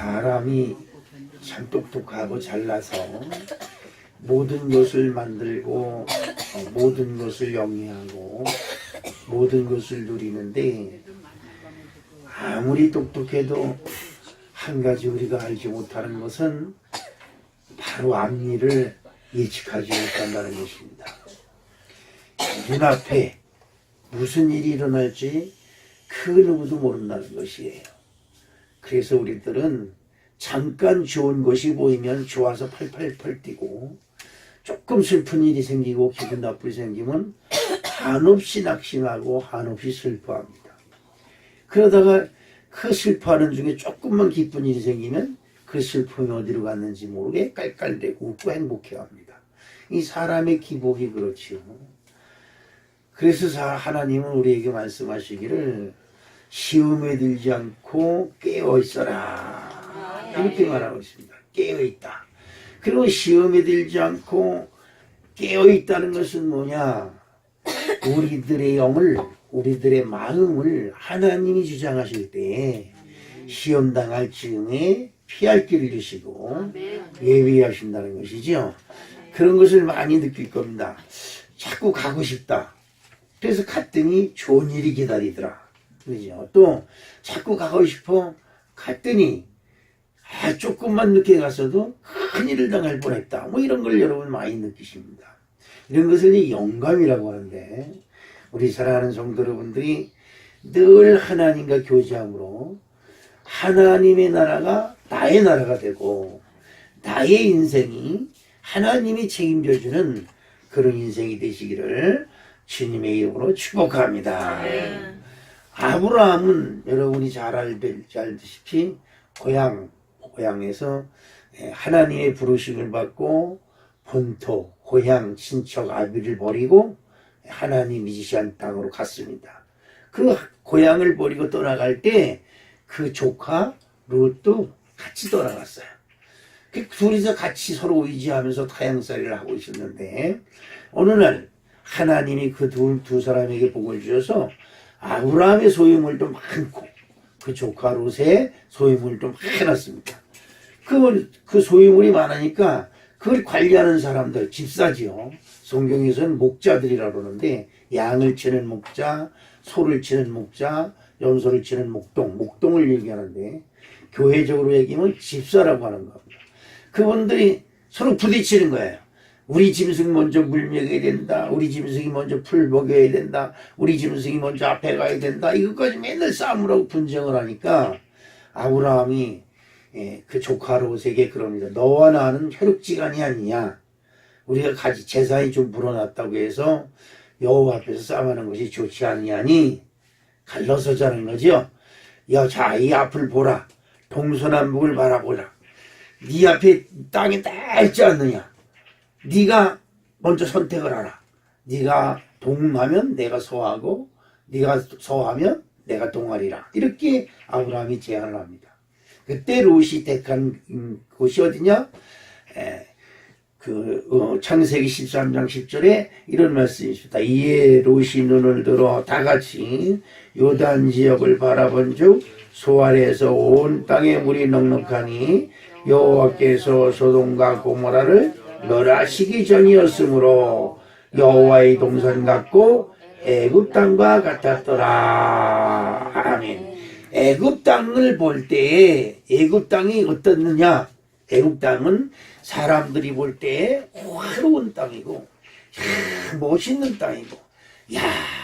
사람이 참 똑똑하고 잘나서 모든 것을 만들고 모든 것을 영위하고 모든 것을 누리는데 아무리 똑똑해도 한 가지 우리가 알지 못하는 것은 바로 앞일을 예측하지 못한다는 것입니다. 눈앞에 무슨 일이 일어날지 그 누구도 모른다는 것이에요. 그래서 우리들은 잠깐 좋은 것이 보이면 좋아서 팔팔팔 뛰고 조금 슬픈 일이 생기고 기분 나쁘게 생기면 한없이 낙심하고 한없이 슬퍼합니다. 그러다가 그 슬퍼하는 중에 조금만 기쁜 일이 생기면 그 슬픔이 어디로 갔는지 모르게 깔깔대고 웃고 행복해합니다. 이 사람의 기복이 그렇지요. 그래서 하나님은 우리에게 말씀하시기를 시험에 들지 않고 깨어있어라 이렇게 말하고 있습니다. 깨어있다. 그리고 시험에 들지 않고 깨어있다는 것은 뭐냐? 우리들의 영을 우리들의 마음을 하나님이 주장하실 때 시험당할 즈음에 피할 길을 주시고 예비하신다는 것이죠. 그런 것을 많이 느낄 겁니다. 자꾸 가고 싶다. 그래서 갔더니 좋은 일이 기다리더라. 그죠? 또 자꾸 가고 싶어 갔더니 조금만 늦게 갔어도 큰일을 당할 뻔했다. 뭐 이런 걸 여러분 많이 느끼십니다. 이런 것을 영감이라고 하는데 우리 사랑하는 성도 여러분들이 늘 하나님과 교제함으로 하나님의 나라가 나의 나라가 되고 나의 인생이 하나님이 책임져주는 그런 인생이 되시기를 주님의 이름으로 축복합니다. 아브라함은 여러분이 잘 알다시피 고향에서 하나님의 부르심을 받고 본토, 고향, 친척, 아비를 버리고 하나님이 지시한 땅으로 갔습니다. 그 고향을 버리고 떠나갈 때 그 조카 롯도 같이 떠나갔어요. 그 둘이서 같이 서로 의지하면서 타향살이를 하고 있었는데 어느 날 하나님이 그 두 사람에게 복을 주셔서 아브라함의 소유물도 많고 그 조카 롯의 소유물도 많았습니다. 그 소유물이 많으니까 그걸 관리하는 사람들, 집사지요. 성경에서는 목자들이라고 그러는데 양을 치는 목자, 소를 치는 목자, 염소를 치는 목동을 얘기하는데 교회적으로 얘기하면 집사라고 하는 겁니다. 그분들이 서로 부딪히는 거예요. 우리 짐승 먼저 물 먹여야 된다. 우리 짐승이 먼저 풀 먹여야 된다. 우리 짐승이 먼저 앞에 가야 된다. 이것까지 맨날 싸움을 하고 분쟁을 하니까 아브라함이 그 조카 롯에게 그럽니다. 너와 나는 혈육지간이 아니냐. 우리가 같이 제사에 좀 불어났다고 해서 여호와 앞에서 싸움하는 것이 좋지 않냐니 갈라서자는 거죠. 야, 자, 이 앞을 보라. 동서남북을 바라보라. 네 앞에 땅이 넓지 않느냐. 네가 먼저 선택을 하라. 네가 동하면 내가 서하고 네가 서하면 내가 동하리라. 이렇게 아브라함이 제안을 합니다. 그때 롯이 택한 곳이 어디냐? 창세기 13장 10절에 이런 말씀이 있습니다. 이에 롯이 눈을 들어 다같이 요단 지역을 바라본즉 소아래에서 온 땅에 물이 넉넉하니 여호와께서 소돔과 고모라를 멸하시기 전이었으므로 여호와의 동산 같고 애굽 땅과 같았더라. 아멘. 애굽 땅을 볼 때 애굽 땅이 어떻느냐? 애굽 땅은 사람들이 볼 때 화려한 땅이고 멋있는 땅이고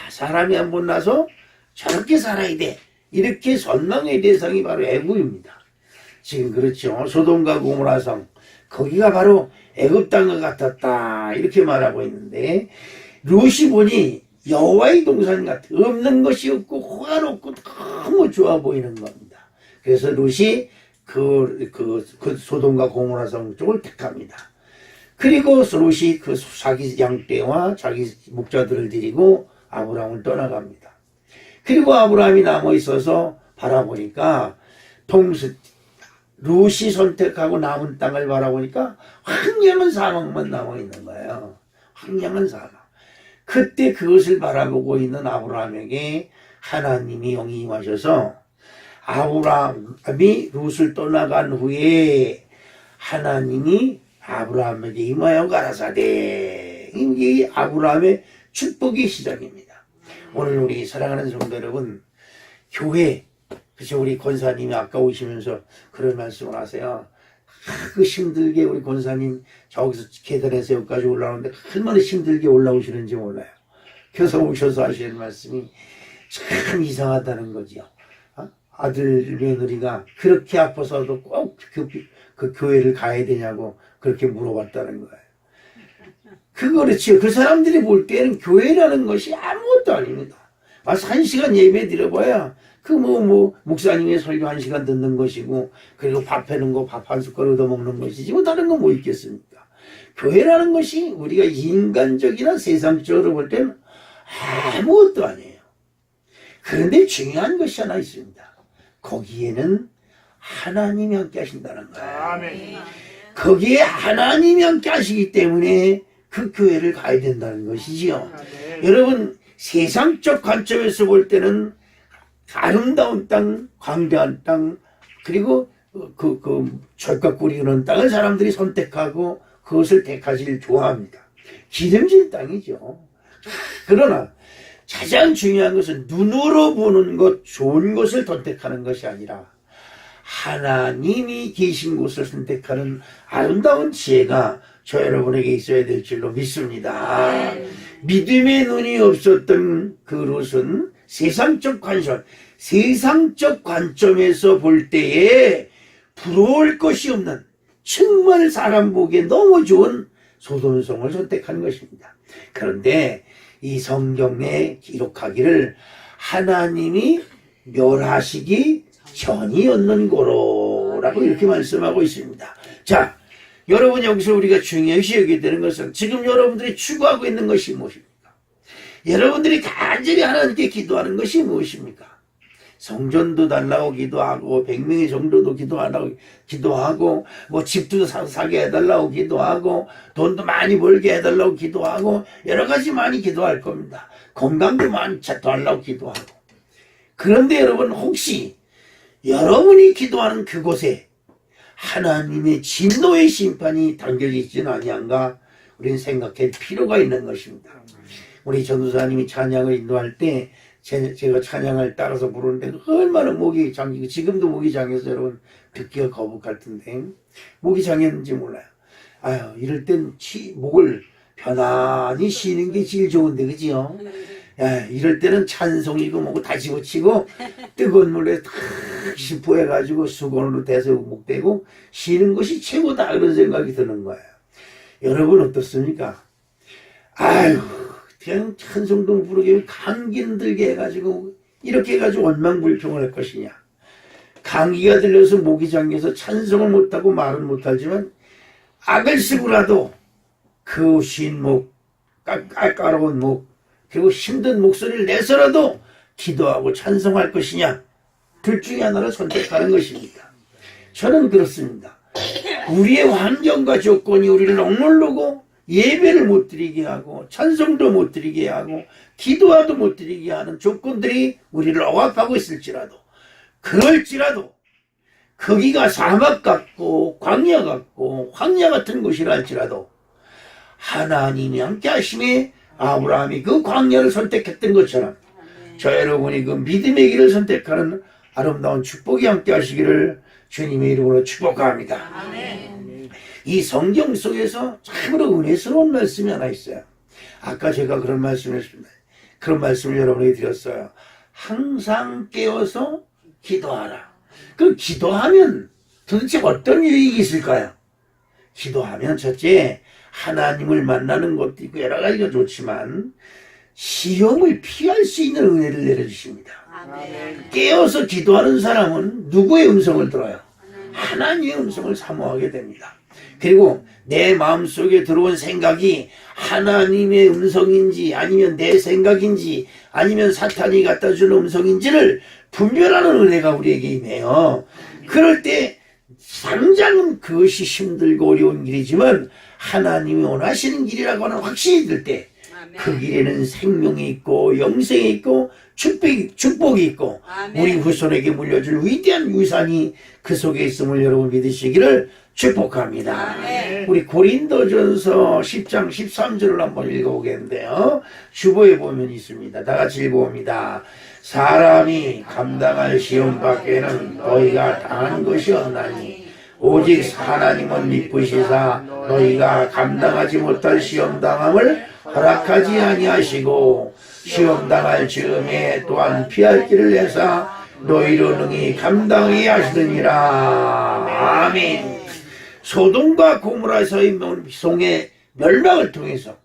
사람이 한번 나서 저렇게 살아야 돼 이렇게 선망의 대상이 바로 애굽입니다. 지금 그렇죠. 소돔과 고모라성 거기가 바로 애굽 땅과 같았다 이렇게 말하고 있는데 롯이 보니 여호와의 동산 같아 없는 것이 없고 화롭고 너무 좋아 보이는 겁니다. 그래서 롯이 그 소돔과 고모라성 쪽을 택합니다. 그리고 롯이 그 자기 양떼와 자기 목자들을 데리고 아브라함을 떠나갑니다. 그리고 아브라함이 남아 있어서 바라보니까 롯이 선택하고 남은 땅을 바라보니까 황량한 사막만 남아 있는 거예요. 황량한 사막. 그때 그것을 바라보고 있는 아브라함에게 하나님이 영이 임하셔서 아브라함이 룻을 떠나간 후에 하나님이 아브라함에게 임하여 가라사대. 이게 아브라함의 축복의 시작입니다. 오늘 우리 사랑하는 성도 여러분, 교회, 그쵸, 우리 권사님이 아까 오시면서 그런 말씀을 하세요. 그 힘들게 우리 권사님 저기서 계단에서 여기까지 올라오는데 얼마나 힘들게 올라오시는지 몰라요. 그래서 오셔서 하시는 말씀이 참 이상하다는 거죠. 아들 며느리가 그렇게 아파서도 꼭 그 교회를 가야 되냐고 그렇게 물어봤다는 거예요. 그렇지요. 그 사람들이 볼 때는 교회라는 것이 아무것도 아닙니다. 와서 1시간 예배 드려봐야 목사님의 설교 1시간 듣는 것이고, 그리고 밥 해는 거 밥 한 숟갈 얻어먹는 것이지, 다른 건 뭐 있겠습니까? 교회라는 것이 우리가 인간적이나 세상적으로 볼 때는 아무것도 아니에요. 그런데 중요한 것이 하나 있습니다. 거기에는 하나님이 함께 하신다는 거예요. 아멘. 거기에 하나님이 함께 하시기 때문에 그 교회를 가야 된다는 것이지요. 여러분, 세상적 관점에서 볼 때는 아름다운 땅, 광대한 땅, 그리고 절각 꾸리는 땅을 사람들이 선택하고 그것을 택하기를 좋아합니다. 기름진 땅이죠. 그러나 가장 중요한 것은 눈으로 보는 것, 좋은 것을 선택하는 것이 아니라 하나님이 계신 곳을 선택하는 아름다운 지혜가 저 여러분에게 있어야 될 줄로 믿습니다. 믿음의 눈이 없었던 그 롯은 세상적 관점에서 볼 때에 부러울 것이 없는, 정말 사람 보기에 너무 좋은 소돔성을 선택한 것입니다. 그런데 이 성경에 기록하기를 하나님이 멸하시기 전이었는 고로라고 이렇게 말씀하고 있습니다. 자, 여러분, 여기서 우리가 중요시 여겨야 되는 것은 지금 여러분들이 추구하고 있는 것이 무엇입니까? 여러분들이 간절히 하나님께 기도하는 것이 무엇입니까? 성전도 달라고 기도하고 100명의 정도도 기도하고 뭐 집도 사게 해달라고 기도하고 돈도 많이 벌게 해달라고 기도하고 여러 가지 많이 기도할 겁니다. 건강도 많이 찾아달라고 기도하고. 그런데 여러분, 혹시 여러분이 기도하는 그곳에 하나님의 진노의 심판이 담겨져 있지는 아니한가? 우리는 생각할 필요가 있는 것입니다. 우리 전도사님이 찬양을 인도할 때 제가 찬양을 따라서 부르는데 얼마나 목이 잠기고, 지금도 목이 잠겨서 여러분 듣기가 거북할 텐데, 목이 잠겼는지 몰라요. 아유, 이럴 땐 목을 편안히 쉬는 게 제일 좋은데, 그지요? 야, 이럴 때는 찬송이고 뭐고 다 집어치고 뜨거운 물에 탁 심포해가지고 수건으로 대서 목대고 쉬는 것이 최고다, 그런 생각이 드는 거예요. 여러분 어떻습니까? 아유, 그냥 찬송도 부르게 감기 들게 해가지고 이렇게 해가지고 원망불평을 할 것이냐? 감기가 들려서 목이 잠겨서 찬송을 못하고 말은 못하지만 악을 쓰고라도 그 쉰 목, 깔깔까로운 목, 그리고 힘든 목소리를 내서라도 기도하고 찬송할 것이냐? 둘 중에 하나를 선택하는 것입니다. 저는 그렇습니다. 우리의 환경과 조건이 우리를 억누르고 예배를 못 드리게 하고 찬송도 못 드리게 하고 기도와도 못 드리게 하는 조건들이 우리를 억압하고 있을지라도, 그럴지라도 거기가 사막 같고 광야 같고 황야 같은 곳이라 할지라도 하나님이 함께 하심에 아브라함이 그 광야를 선택했던 것처럼 저 여러분이 그 믿음의 길을 선택하는 아름다운 축복이 함께 하시기를 주님의 이름으로 축복합니다. 아멘. 이 성경 속에서 참으로 은혜스러운 말씀이 하나 있어요. 아까 제가 그런 말씀을 했습니다. 그런 말씀을 여러분에게 드렸어요. 항상 깨어서 기도하라. 그 기도하면 도대체 어떤 유익이 있을까요? 기도하면 첫째, 하나님을 만나는 것도 있고 여러 가지가 좋지만 시험을 피할 수 있는 은혜를 내려주십니다. 아멘. 깨어서 기도하는 사람은 누구의 음성을 들어요? 하나님의 음성을 사모하게 됩니다. 그리고 내 마음속에 들어온 생각이 하나님의 음성인지 아니면 내 생각인지 아니면 사탄이 갖다 주는 음성인지를 분별하는 은혜가 우리에게 임해요. 그럴 때 당장은 그것이 힘들고 어려운 길이지만 하나님이 원하시는 길이라고 하는 확신이 들 때 그 길에는 생명이 있고 영생이 있고 축복이 있고 우리 후손에게 물려줄 위대한 유산이 그 속에 있음을 여러분 믿으시기를 축복합니다. 우리 고린도전서 10장 13절을 한번 읽어보겠는데요. 주보에 보면 있습니다. 다 같이 읽어봅니다. 사람이 감당할 시험 밖에는 너희가 당한 것이 없나니 오직 하나님은 미쁘시사 너희가 감당하지 못할 시험당함을 허락하지 아니하시고 시험당할 즈음에 또한 피할 길을 내사 너희로 능히 감당하게 하시느니라. 아멘. 소돔과 고모라에서의 송의 멸망을 통해서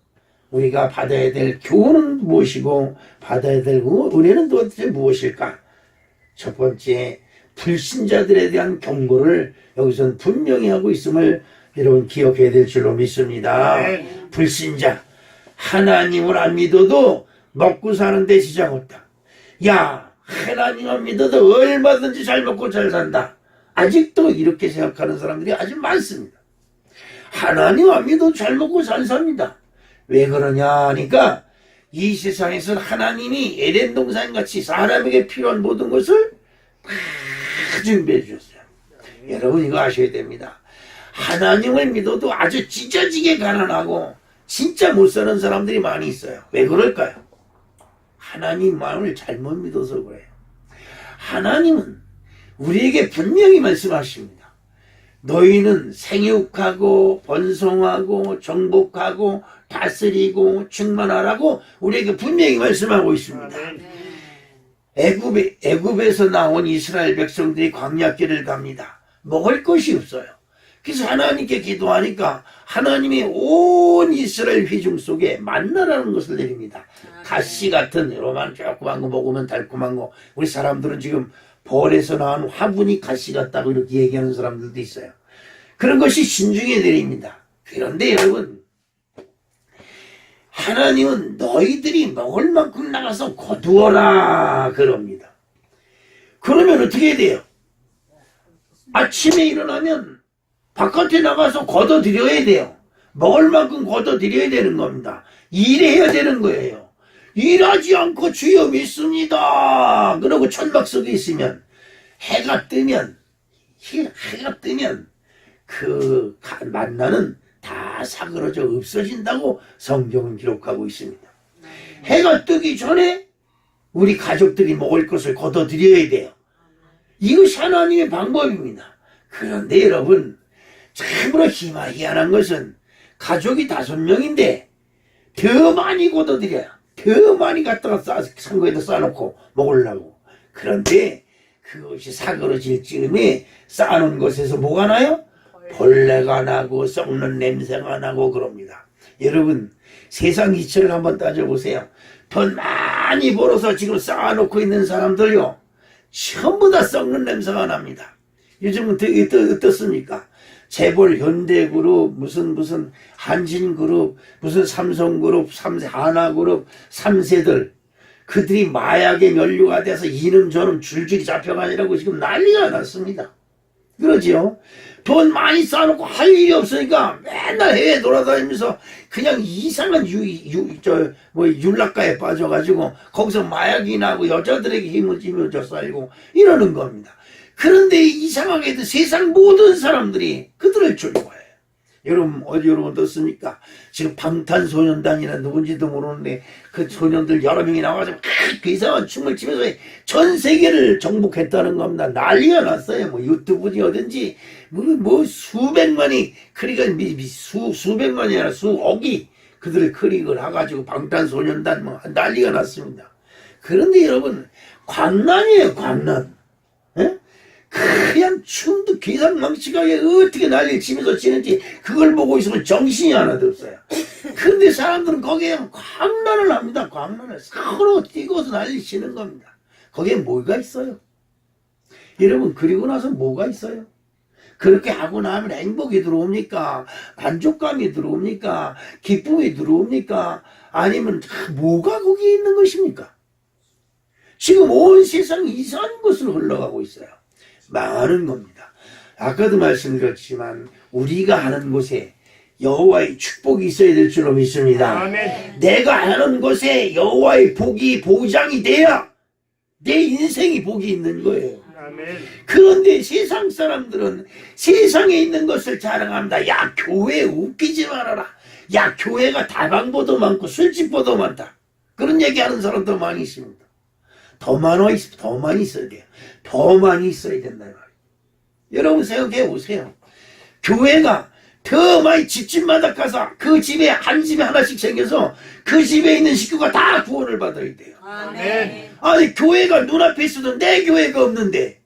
우리가 받아야 될 교훈은 무엇이고 받아야 될 은혜는 도대체 무엇일까? 첫 번째, 불신자들에 대한 경고를 여기서는 분명히 하고 있음을 여러분 기억해야 될 줄로 믿습니다. 불신자, 하나님을 안 믿어도 먹고 사는데 지장 없다. 야, 하나님 안 믿어도 얼마든지 잘 먹고 잘 산다. 아직도 이렇게 생각하는 사람들이 아주 많습니다. 하나님 안 믿어도 잘 먹고 잘 삽니다. 왜 그러냐 하니까 이 세상에서 하나님이 에덴 동산같이 사람에게 필요한 모든 것을 다 준비해 주셨어요. 여러분 이거 아셔야 됩니다. 하나님을 믿어도 아주 찢어지게 가난하고 진짜 못 사는 사람들이 많이 있어요. 왜 그럴까요? 하나님 마음을 잘못 믿어서 그래요. 하나님은 우리에게 분명히 말씀하십니다. 너희는 생육하고 번성하고 정복하고 다스리고 충만하라고 우리에게 분명히 말씀하고 있습니다. 애굽에서 나온 이스라엘 백성들이 광야길을 갑니다. 먹을 것이 없어요. 그래서 하나님께 기도하니까 하나님이 온 이스라엘 회중 속에 만나라는 것을 내립니다. 가시 같은 요만 조그만 거 먹으면 달콤한 거. 우리 사람들은 지금 벌에서 나온 화분이 가시 같다고 이렇게 얘기하는 사람들도 있어요. 그런 것이 신중에 내립니다. 그런데 여러분, 하나님은 너희들이 먹을 만큼 나가서 거두어라 그럽니다. 그러면 어떻게 해야 돼요? 아침에 일어나면 바깥에 나가서 걷어들여야 돼요. 먹을 만큼 걷어들여야 되는 겁니다. 일해야 되는 거예요. 일하지 않고 주여 믿습니다. 그러고 천막 속에 있으면 해가 뜨면 그 만나는 다 사그러져 없어진다고 성경은 기록하고 있습니다. 해가 뜨기 전에 우리 가족들이 먹을 것을 걷어들여야 돼요. 이것이 하나님의 방법입니다. 그런데 여러분, 참으로 희한한 것은 가족이 5명인데 더 많이 걷어들여요. 더 많이 갖다가 상고에다 쌓아놓고 먹으려고. 그런데 그것이 사그러질 즈음에 쌓아놓은 것에서 뭐가 나요? 벌레가 나고 썩는 냄새가 나고 그럽니다. 여러분, 세상 이치를 한번 따져보세요. 돈 많이 벌어서 지금 쌓아놓고 있는 사람들요, 전부 다 썩는 냄새가 납니다. 요즘은 어떻습니까? 재벌, 현대그룹, 무슨 한진그룹, 무슨 삼성그룹, 하나그룹, 3세들, 그들이 마약에 연루가 돼서 이놈 저놈 줄줄이 잡혀가니라고 지금 난리가 났습니다. 그러지요? 돈 많이 쌓아놓고 할 일이 없으니까 맨날 해외 돌아다니면서 그냥 이상한 율락가에 빠져가지고 거기서 마약이 나고 여자들에게 힘을 쥐면서 살고 이러는 겁니다. 그런데 이상하게도 세상 모든 사람들이 그들을 즐거워해요. 여러분, 여러분 어떻습니까? 지금 방탄소년단이나 누군지도 모르는데 그 소년들 여러 명이 나와가지고 그 이상한 춤을 추면서 전 세계를 정복했다는 겁니다. 난리가 났어요. 뭐 유튜브니 어딘지 뭐 수백만이, 그러니까 수백만이 아니라 수억이 그들을 클릭을 해가지고 방탄소년단 뭐 난리가 났습니다. 그런데 여러분, 광란이에요, 광란. 에? 그냥 춤도 기상망측하게 어떻게 난리를 치면서 치는지 그걸 보고 있으면 정신이 하나도 없어요. 근데 사람들은 거기에 광란을 합니다. 광란을 서로 뛰고서 난리 치는 겁니다. 거기에 뭐가 있어요? 여러분, 그리고 나서 뭐가 있어요? 그렇게 하고 나면 행복이 들어옵니까? 만족감이 들어옵니까? 기쁨이 들어옵니까? 아니면 뭐가 거기에 있는 것입니까? 지금 온 세상이 이상한 것으로 흘러가고 있어요. 망하는 겁니다. 아까도 말씀드렸지만 우리가 하는 곳에 여호와의 축복이 있어야 될 줄로 믿습니다. 아멘. 내가 하는 것에 여호와의 복이 보장이 돼야 내 인생이 복이 있는 거예요. 아멘. 그런데 세상 사람들은 세상에 있는 것을 자랑합니다. 야, 교회 웃기지 말아라. 야, 교회가 다방보도 많고 술집보도 많다. 그런 얘기하는 사람도 많이 있습니다. 더 많이 있어야 돼요. 더 많이 있어야 된다. 여러분 생각해 보세요. 교회가 더 많이 집집마다 가서 그 집에 한 집에 하나씩 생겨서 그 집에 있는 식구가 다 구원을 받아야 돼요. 아멘. 아니 교회가 눈앞에 있어도 내 교회가 없는데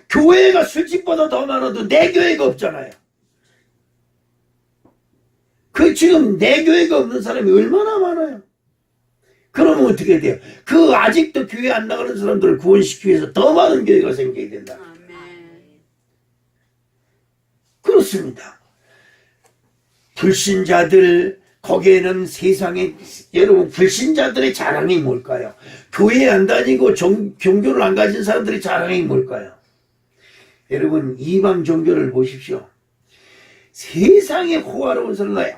교회가 술집보다 더 많아도 내 교회가 없잖아요. 그 지금 내 교회가 없는 사람이 얼마나 많아요. 그러면 어떻게 돼요? 그 아직도 교회 안 나가는 사람들을 구원시키기 위해서 더 많은 교회가 생겨야 된다. 그렇습니다. 불신자들 거기에는 세상에 여러분 불신자들의 자랑이 뭘까요? 교회 안 다니고 종교를 안 가진 사람들의 자랑이 뭘까요? 여러분 이방 종교를 보십시오. 세상에 호화로운 사람들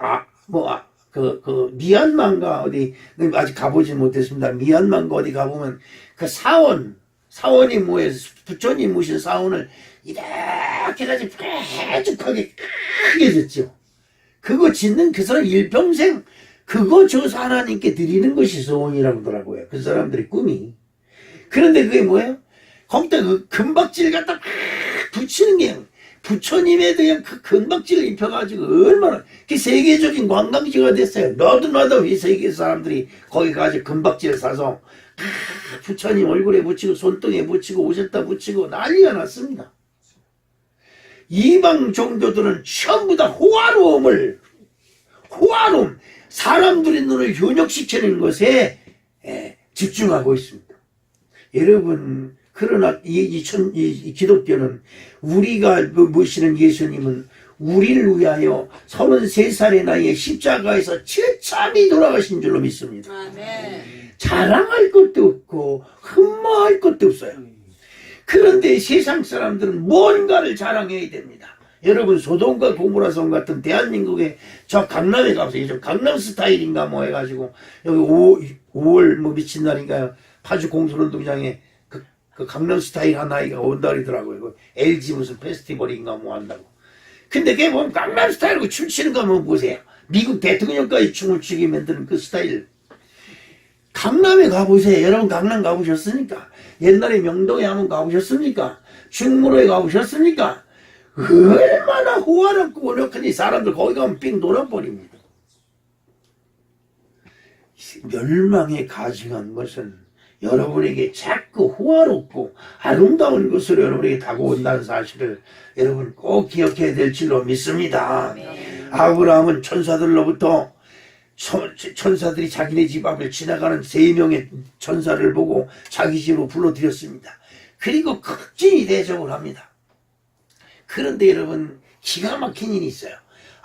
미얀마인가 어디 아직 가보진 못했습니다. 미얀마인가 어디 가보면 그 사원이 뭐예요? 부처님 모신 사원을 이렇게 가지고 뾰족하게 크게 짓죠. 그거 짓는 그 사람 일평생 그거 줘서 하나님께 드리는 것이 소원이라고 하더라고요. 그 사람들의 꿈이. 그런데 그게 뭐예요? 거기다 그 금박질 갖다 붙이는 게 부처님에 대한 그 금박질을 입혀가지고 얼마나 그 세계적인 관광지가 됐어요. 너도 이 세계 사람들이 거기 가서 금박질을 사서 부처님 얼굴에 붙이고 손등에 붙이고 옷에다 붙이고 난리가 났습니다. 이방 종교들은 전부 다 호화로움, 사람들의 눈을 현혹시키는 것에 집중하고 있습니다. 여러분, 그러나 이 기독교는 우리가 모시는 예수님은 우리를 위하여 33살의 나이에 십자가에서 처참히 돌아가신 줄로 믿습니다. 아멘. 자랑할 것도 없고 흠모할 것도 없어요. 그런데 세상 사람들은 뭔가를 자랑해야 됩니다. 여러분 소돔과 고모라성 같은 대한민국에 저 강남에 가보세요. 저 강남 스타일인가 뭐 해가지고 여기 5월 뭐 미친 날인가요? 파주 공설운동장에 그 강남 스타일 하나가 온다 그러더라고요. LG 무슨 페스티벌인가 뭐 한다고. 근데 걔 보면 강남 스타일로 춤추는 거 한번 보세요. 미국 대통령까지 춤을 추게 만드는 그 스타일. 강남에 가보세요. 여러분 강남 가보셨습니까? 옛날에 명동에 한번 가보셨습니까? 충무로에 가보셨습니까? 얼마나 호화롭고 원력한지 사람들 거기 가면 삥 돌아버립니다. 멸망에 가증한 것은 여러분에게 자꾸 호화롭고 아름다운 것으로 여러분에게 다가온다는 사실을 여러분 꼭 기억해야 될 줄로 믿습니다. 아브라함은 천사들로부터 천사들이 자기네 집 앞을 지나가는 3명의 천사를 보고 자기 집으로 불러들였습니다. 그리고 극진히 대접을 합니다. 그런데 여러분 기가 막힌 일이 있어요.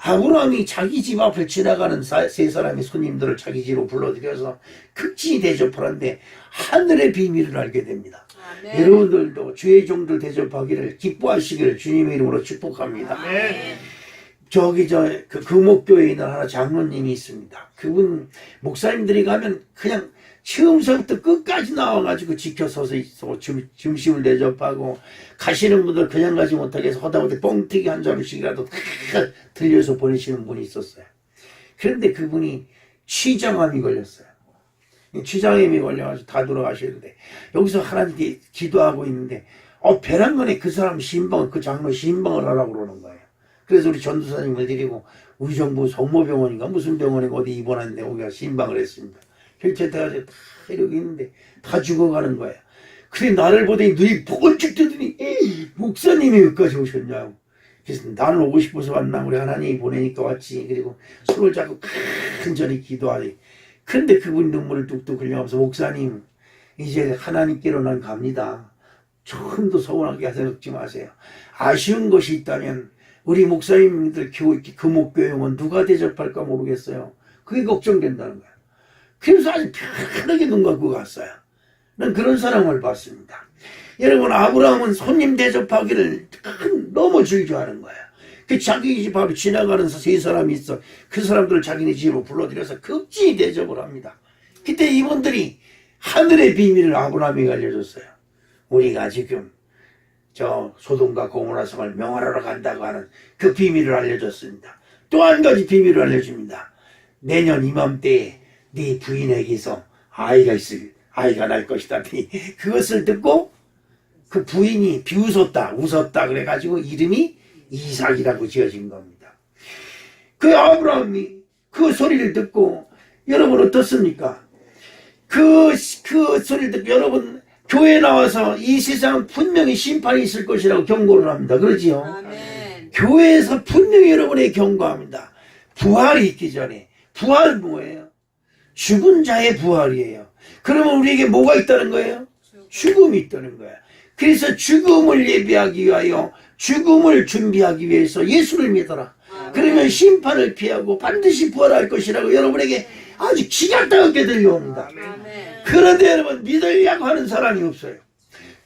아브라함이 자기 집 앞을 지나가는 3사람의 손님들을 자기 집으로 불러들여서 극진히 대접하는데 하늘의 비밀을 알게 됩니다. 아멘. 여러분들도 주의 종들 대접하기를 기뻐하시기를 주님의 이름으로 축복합니다. 아멘. 저기 그 금옥교회에 있는 하나 장로님이 있습니다. 그분 목사님들이 가면 그냥 처음서부터 끝까지 나와가지고 지켜서서 있어 점심을 대접하고 가시는 분들 그냥 가지 못하게 해서 하다못해 뻥튀기 한 자루씩이라도 들려서 보내시는 분이 있었어요. 그런데 그분이 취장암이 걸렸어요. 취장암이 걸려가지고 다 돌아가시는데 여기서 하나님께 기도하고 있는데 벼랑간에 그 사람 신방 그 장로 신방을 하라고 그러는 거예요. 그래서 우리 전도사님을 데리고 우리 정부 성모병원인가 무슨 병원에 어디 입원하는데 거기가 신방을 했습니다. 결제돼가지고 다 이러고 있는데 다 죽어가는 거예요. 그래 나를 보더니 눈이 번쩍 뜨더니 목사님이 여기까지 오셨냐고. 그래서 나는 오고 싶어서 왔나 우리 하나님이 보내니까 왔지. 그리고 손을 잡고 간절히 기도하니 그런데 그분이 눈물을 뚝뚝 흘려가면서 목사님 이제 하나님께로 난 갑니다. 조금도 서운하게 생각지 마세요. 아쉬운 것이 있다면 우리 목사님들 금옥교회원 누가 대접할까 모르겠어요. 그게 걱정된다는 거예요. 그래서 아주 편하게 눈 감고 갔어요. 난 그런 사람을 봤습니다. 여러분 아브라함은 손님 대접하기를 너무 즐겨하는 거예요. 그 자기 집 앞에 지나가는 세 사람이 있어. 그 사람들을 자기네 집으로 불러들여서 극진히 대접을 합니다. 그때 이분들이 하늘의 비밀을 아브라함에게 알려줬어요. 우리가 지금 저 소돔과 고모라 성을 명하러 간다고 하는 그 비밀을 알려줬습니다. 또 한 가지 비밀을 알려줍니다. 내년 이맘때에 네 부인에게서 아이가 날 것이다. 그것을 듣고 그 부인이 비웃었다, 웃었다 그래가지고 이름이 이삭이라고 지어진 겁니다. 그 아브라함이 그 소리를 듣고 여러분 어떻습니까? 그 소리를 듣고 여러분 교회 나와서 이 세상은 분명히 심판이 있을 것이라고 경고를 합니다. 그러지요? 아멘. 교회에서 분명히 여러분에게 경고합니다. 부활이 있기 전에. 부활은 뭐예요? 죽은 자의 부활이에요. 그러면 우리에게 뭐가 있다는 거예요? 죽음이 있다는 거예요. 그래서 죽음을 예비하기 위하여 죽음을 준비하기 위해서 예수를 믿어라. 그러면 심판을 피하고 반드시 부활할 것이라고 여러분에게 아주 기가 따갑게 들려옵니다. 아멘. 그런데 여러분 믿으려고 하는 사람이 없어요.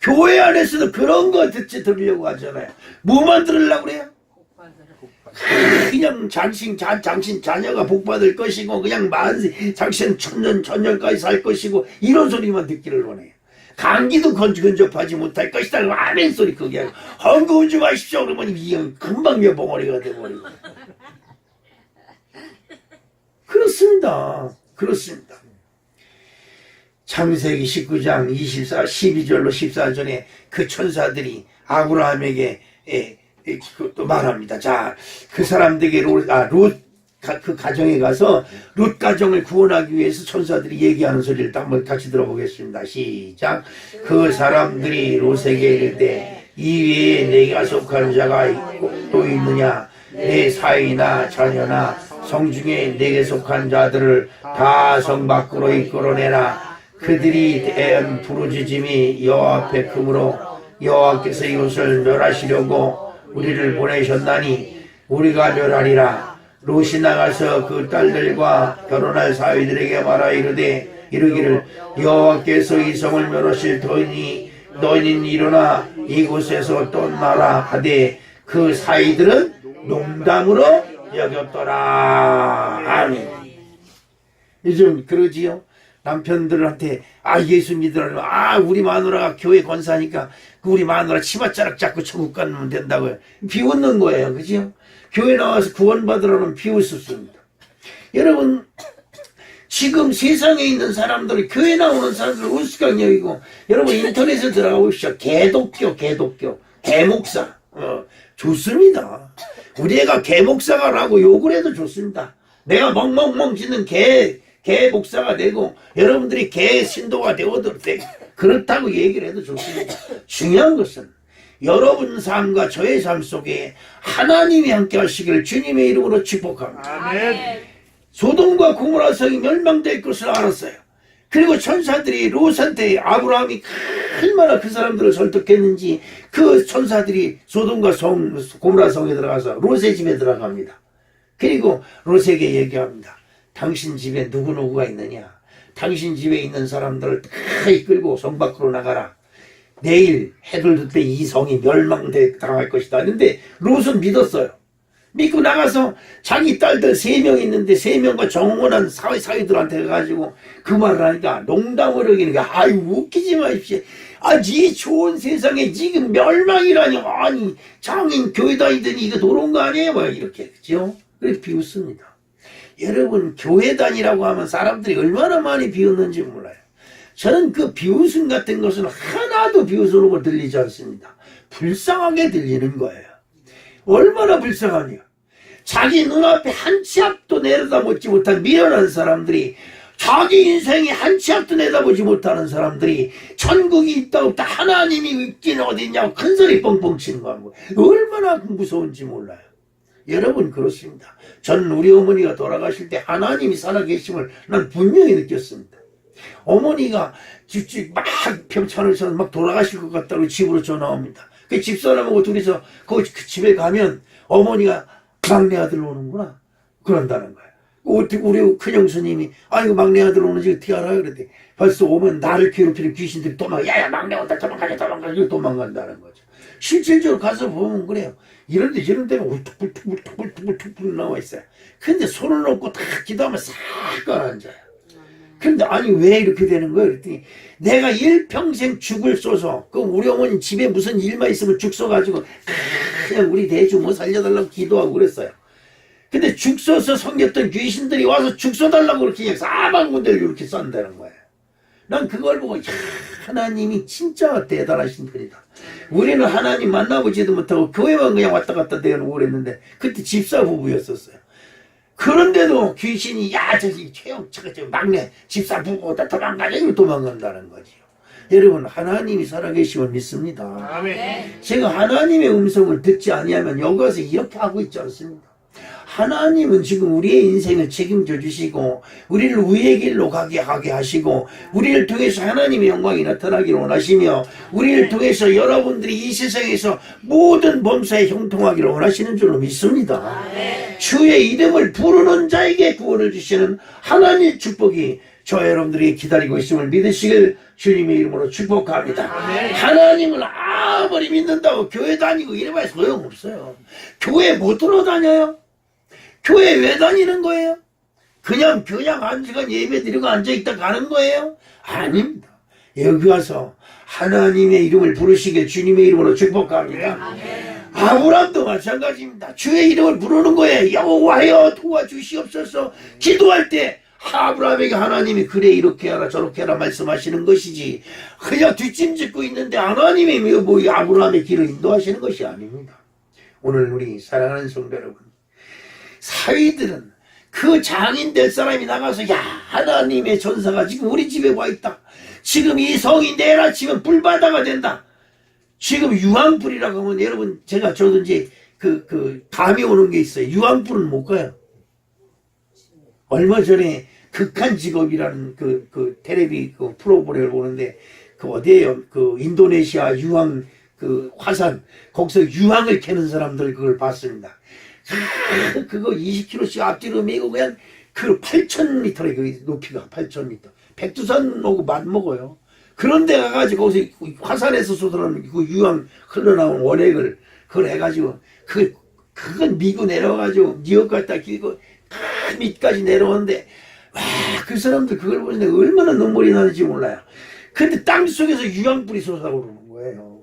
교회 안에서도 그런 거 들으려고 하잖아요. 뭐만 들으려고 그래요? 그냥 당신 자녀가 복받을 것이고 그냥 당신 천년까지 살 것이고 이런 소리만 듣기를 원해요. 감기도 근접하지 못할 것이다. 아멘 소리 그게 하고 헌금 좀 하십시오. 그러면 이게 금방 몇 돼버리고. 그렇습니다. 창세기 19장 12절로 14절에 그 천사들이 아브라함에게 또 말합니다. 자, 그 사람들에게 그 가정에 가서 룻 가정을 구원하기 위해서 천사들이 얘기하는 소리를 한번 같이 들어보겠습니다. 시작. 그 사람들이 롯에게 이르되 이 외에 내가 속한 자가 또 있느냐? 내 사위나 자녀나 성중에 내게 속한 자들을 다 성 밖으로 이끌어내라. 그들이 대한 부르짖음이 여호와 앞에 크므로 여호와께서 이곳을 멸하시려고 우리를 보내셨나니 우리가 멸하리라. 롯이 나가서 그 딸들과 결혼할 사위들에게 말하 이르기를 여호와께서 이 성을 멸하실 터이니 너희는 일어나 이곳에서 떠나라 하되 그 사위들은 농담으로 여겼더라. 아멘. 요즘 그러지요. 남편들한테 예수 믿으라고 우리 마누라가 교회 권사니까 우리 마누라 치맛자락 잡고 천국 가면 된다고요. 비웃는 거예요. 그죠? 교회 나와서 구원받으라는 비웃었습니다. 여러분 지금 세상에 있는 사람들이 교회 나오는 사람들을 우스꽝 여기고 여러분 인터넷에 들어가 보십시오. 개독교 개목사 좋습니다. 우리 애가 개목사가라고 욕을 해도 좋습니다. 내가 멍멍멍 짖는 개 목사가 되고 여러분들이 개 신도가 되어도 그렇다고 얘기를 해도 좋습니다. 중요한 것은 여러분 삶과 저의 삶 속에 하나님이 함께 하시기를 주님의 이름으로 축복합니다. 아멘. 소돔과 고모라 성이 멸망될 것을 알았어요. 그리고 천사들이 롯한테 아브라함이 얼마나 그 사람들을 설득했는지 그 천사들이 소돔과 고모라 성에 들어가서 롯의 집에 들어갑니다. 그리고 롯에게 얘기합니다. 당신 집에 누구누구가 있느냐? 당신 집에 있는 사람들을 다 이끌고 성 밖으로 나가라. 내일 해들 때 이 성이 멸망당할 것이다. 근데 롯은 믿었어요. 믿고 나가서 자기 딸들 3명 있는데 3명과 정원한 사위들한테 가가지고 그 말을 하니까 농담을 하기니까 웃기지 마십시오. 이 좋은 세상에 지금 멸망이라니. 장인 교회 다니더니 이거 도로운 거 아니에요? 이렇게 그죠? 그래서 비웃습니다. 여러분 교회 다니라고 하면 사람들이 얼마나 많이 비웃는지 몰라요. 저는 그 비웃음 같은 것은 하나도 비웃음으로 들리지 않습니다. 불쌍하게 들리는 거예요. 얼마나 불쌍하냐. 자기 눈앞에 한 치 앞도 내려다보지 못한 미련한 사람들이, 자기 인생이 한 치 앞도 내다보지 못하는 사람들이 천국이 있다 없다 하나님이 있기는 어디 있냐고 큰소리 뻥뻥 치는 거고 얼마나 무서운지 몰라요. 여러분 그렇습니다. 저는 우리 어머니가 돌아가실 때 하나님이 살아계심을 난 분명히 느꼈습니다. 어머니가 막 병찬을 쳐서 막 돌아가실 것 같다고 집으로 전화 옵니다. 그 집사람하고 둘이서 그 집에 가면 어머니가 막내 아들 오는구나 그런다는 거예요. 우리 큰형수님이 이거 막내 아들 오는지 어떻게 알아요? 그랬더니 벌써 오면 나를 괴롭히는 귀신들이 야야 막내 온다 도망가자 이거 도망간다는 거죠. 실질적으로 가서 보면 그래요. 이런데 저런 데는 울퉁불퉁 나와 있어요. 근데 손을 놓고 다 기도하면 싹 가라앉아요. 근데 아니 왜 이렇게 되는 거예요? 그랬더니 내가 일평생 죽을 쏘서 그 우리 어머니 집에 무슨 일만 있으면 죽 쏘가지고 그냥 우리 대주 뭐 살려달라고 기도하고 그랬어요. 근데 죽 쏘서 섬겼던 귀신들이 와서 죽 쏘달라고 그렇게 그냥 사방군데를 이렇게 쏜다는 거예요. 난 그걸 보고 야, 하나님이 진짜 대단하신 분이다. 우리는 하나님 만나보지도 못하고 교회만 그냥 왔다 갔다 대놓고 그랬는데 그때 집사 부부였었어요. 그런데도 귀신이 야 저기 최영 저 막내 집사 부부 다 도망가자 이거 도망간다는 거지요. 여러분 하나님이 살아계심을 믿습니다. 아멘. 제가 하나님의 음성을 듣지 아니하면 여기 와서 이렇게 하고 있지 않습니다. 하나님은 지금 우리의 인생을 책임져 주시고 우리를 우의 길로 가게 하시고 우리를 통해서 하나님의 영광이 나타나기를 원하시며 우리를 통해서 여러분들이 이 세상에서 모든 범사에 형통하기를 원하시는 줄로 믿습니다. 주의 이름을 부르는 자에게 구원을 주시는 하나님의 축복이 저 여러분들이 기다리고 있음을 믿으시길 주님의 이름으로 축복합니다. 하나님을 아무리 믿는다고 교회 다니고 이래봐야 소용없어요. 교회 못 들어다녀요? 교회 왜 다니는 거예요? 그냥 1시간 예배 드리고 앉아있다 가는 거예요? 아닙니다. 여기 와서 하나님의 이름을 부르시길 주님의 이름으로 축복합니다. 아브람도 마찬가지입니다. 주의 이름을 부르는 거예요. 여호와여 도와주시옵소서. 기도할 때 아브람에게 하나님이 그래 이렇게 하라 저렇게 하라 말씀하시는 것이지 그냥 뒷짐짓고 있는데 하나님이 뭐 아브람의 길을 인도하시는 것이 아닙니다. 오늘 우리 사랑하는 성도 여러분, 사위들은 그 장인 될 사람이 나가서 야 하나님의 전사가 지금 우리 집에 와 있다. 지금 이 성이 내일 아침에 불바다가 된다. 지금 유황불이라고 하면 여러분 저도 이제 감이 오는 게 있어요. 유황불은 못 가요. 얼마 전에 극한 직업이라는 텔레비 프로그램을 보는데 어디에요? 인도네시아 유황 화산 거기서 유황을 캐는 사람들 그걸 봤습니다. 그거 20km씩 앞뒤로 메고 그냥 8,000m래 그 높이가 8,000m. 백두산하고 맞먹어요. 그런데 가가지고 거기서 화산에서 쏟아나는 그 유황 흘러나온 원액을 그걸 해가지고 그건 미고 내려가지고 뉴욕 갔다 끼고 밑까지 내려오는데 와 그 사람들 그걸 보는데 얼마나 눈물이 나는지 몰라요. 근데 땅속에서 유황불이 솟아오르는 거예요.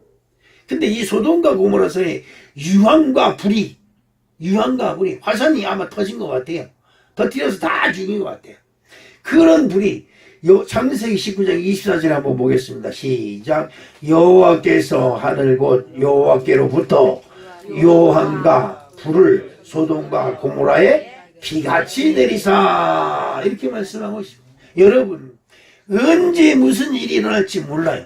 근데 이 소돔과 고모라서의 유황과 불이 화산이 아마 터진 것 같아요. 터뜨려서 다 죽인 것 같아요. 그런 불이 창세기 19장 24절 한번 보겠습니다. 시작. 여호와께서 하늘 곧 여호와께로부터 유황과 불을 소돔과 고모라에 비같이 내리사 이렇게 말씀하고 있습니다. 여러분 언제 무슨 일이 일어날지 몰라요.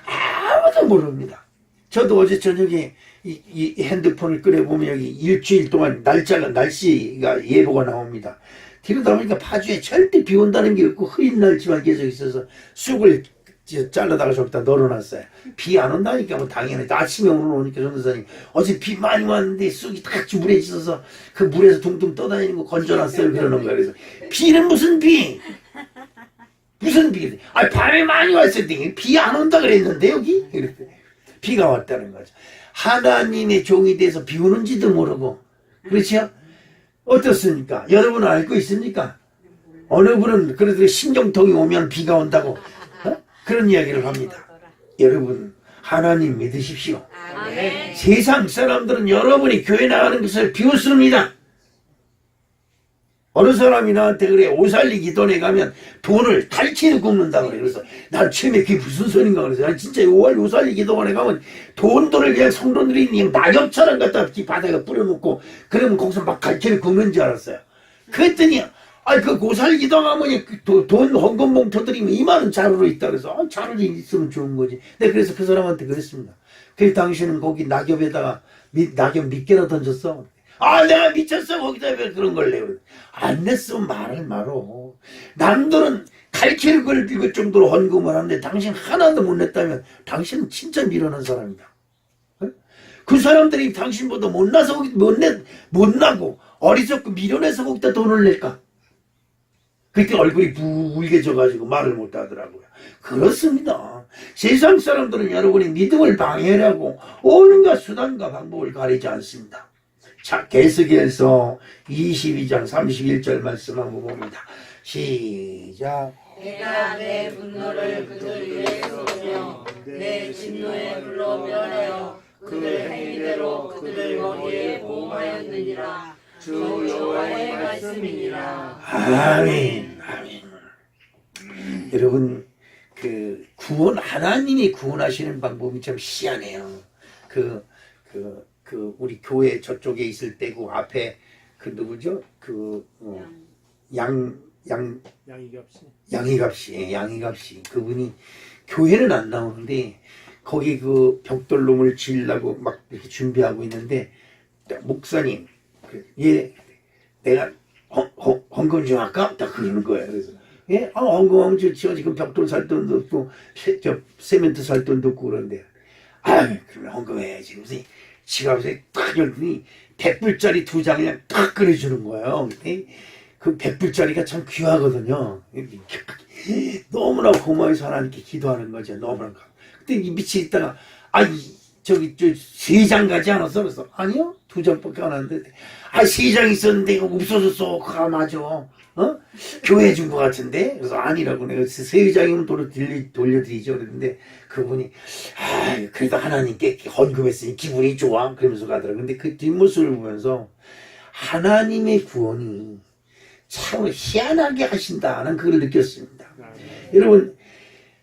아무도 모릅니다. 저도 어제 저녁에 이 핸드폰을 꺼내보면 여기 일주일 동안 날씨가 예보가 나옵니다. 그러다 보니까 파주에 절대 비 온다는 게 없고 흐린 날씨만 계속 있어서 쑥을 잘라다가 저기다 널어놨어요. 비 안 온다니까 뭐 당연히 아침에 오니까 전도사님 어제 비 많이 왔는데 쑥이 다 물에 젖어서 그 물에서 둥둥 떠다니는 거 건져놨어요. 그러는 거예요. 그래서 비는 무슨 비? 무슨 비? 밤에 많이 왔을 때 비 안 온다 그랬는데 여기? 이렇게 비가 왔다는 거죠. 하나님의 종이 돼서 비 오는지도 모르고 그렇죠? 어떻습니까? 여러분은 알고 있습니까? 어느 분은 그래도 신경통이 오면 비가 온다고 그런 이야기를 합니다. 여러분 하나님 믿으십시오. 아멘. 세상 사람들은 여러분이 교회 나가는 것을 비웃습니다. 어느 사람이 나한테 그래 오살리 기도원에 가면 돈을 달치는 굽는다 그래. 그래서 난 처음에 그게 무슨 소린가 그래서 난 진짜 오살리 기도원에 가면 돈을 그냥 성도들이 그냥 낙엽처럼 갖다 바닥에 뿌려놓고 그러면 거기서 막 갈치를 굽는 줄 알았어요. 그랬더니 그 오살리 기도원 가면 돈 헌금 봉투 드리면 2만원 자루로 있다 그래서 자루로 있으면 좋은 거지. 근데 그래서 그 사람한테 그랬습니다. 그래서 당신은 거기 낙엽에다가 낙엽 미끼나 던졌어. 내가 미쳤어 거기다 왜 그런 걸 내요. 안 냈으면 말을 말어. 남들은 갈퀴를 걸릴 정도로 헌금을 하는데 당신 하나도 못 냈다면 당신은 진짜 미련한 사람이다. 그 사람들이 당신보다 못나고 어리석고 미련해서 거기다 돈을 낼까? 그때 얼굴이 붉게져가지고 말을 못하더라고요. 그렇습니다. 세상 사람들은 여러분의 믿음을 방해하려고 온갖 수단과 방법을 가리지 않습니다. 자, 계속해서 22장 31절 말씀 한번 봅니다. 시작. 내가 내 분노를 그들 위에 쏟으며 내 진노의 불로 멸하여 그들 행위대로 그들 머리에 보호하였느니라. 주 여호와의 말씀이니라. 아멘. 아멘. 여러분, 하나님이 구원하시는 방법이 참 희한해요. 우리 교회 저쪽에 있을 때 그 앞에 누구죠? 양이갑씨. 그분이 교회는 안 나오는데 거기 그 벽돌놈을 지으려고 막 이렇게 준비하고 있는데 목사님, 내가 헌금 좀 할까? 딱 그러는 거예요. 그래서 예, 헌금 좋지요. 지금 벽돌 살 돈도 없고 세멘트 살 돈도 없고 그런데 그러면 헌금해야지. 그래서 지갑에 딱 열더니 100불짜리 2장 그냥 딱 꺼내주는 거예요. 그 100불짜리가 참 귀하거든요. 너무나 고마워서 하나님께 기도하는 거죠. 너무나. 그때 이 밑에 있다가 저기 3장 가지 않았어? 그래서 아니요, 2장밖에 안 왔는데 3장 있었는데 이거 없어졌어. 맞아. 교회 준 것 같은데? 그래서 아니라고 내가 3장이면 돌려드리죠. 그랬는데 그분이 그래도 하나님께 헌금했으니 기분이 좋아. 그러면서 가더라고요. 근데 그 뒷모습을 보면서 하나님의 구원이 참 희한하게 하신다는 그걸 느꼈습니다. 여러분,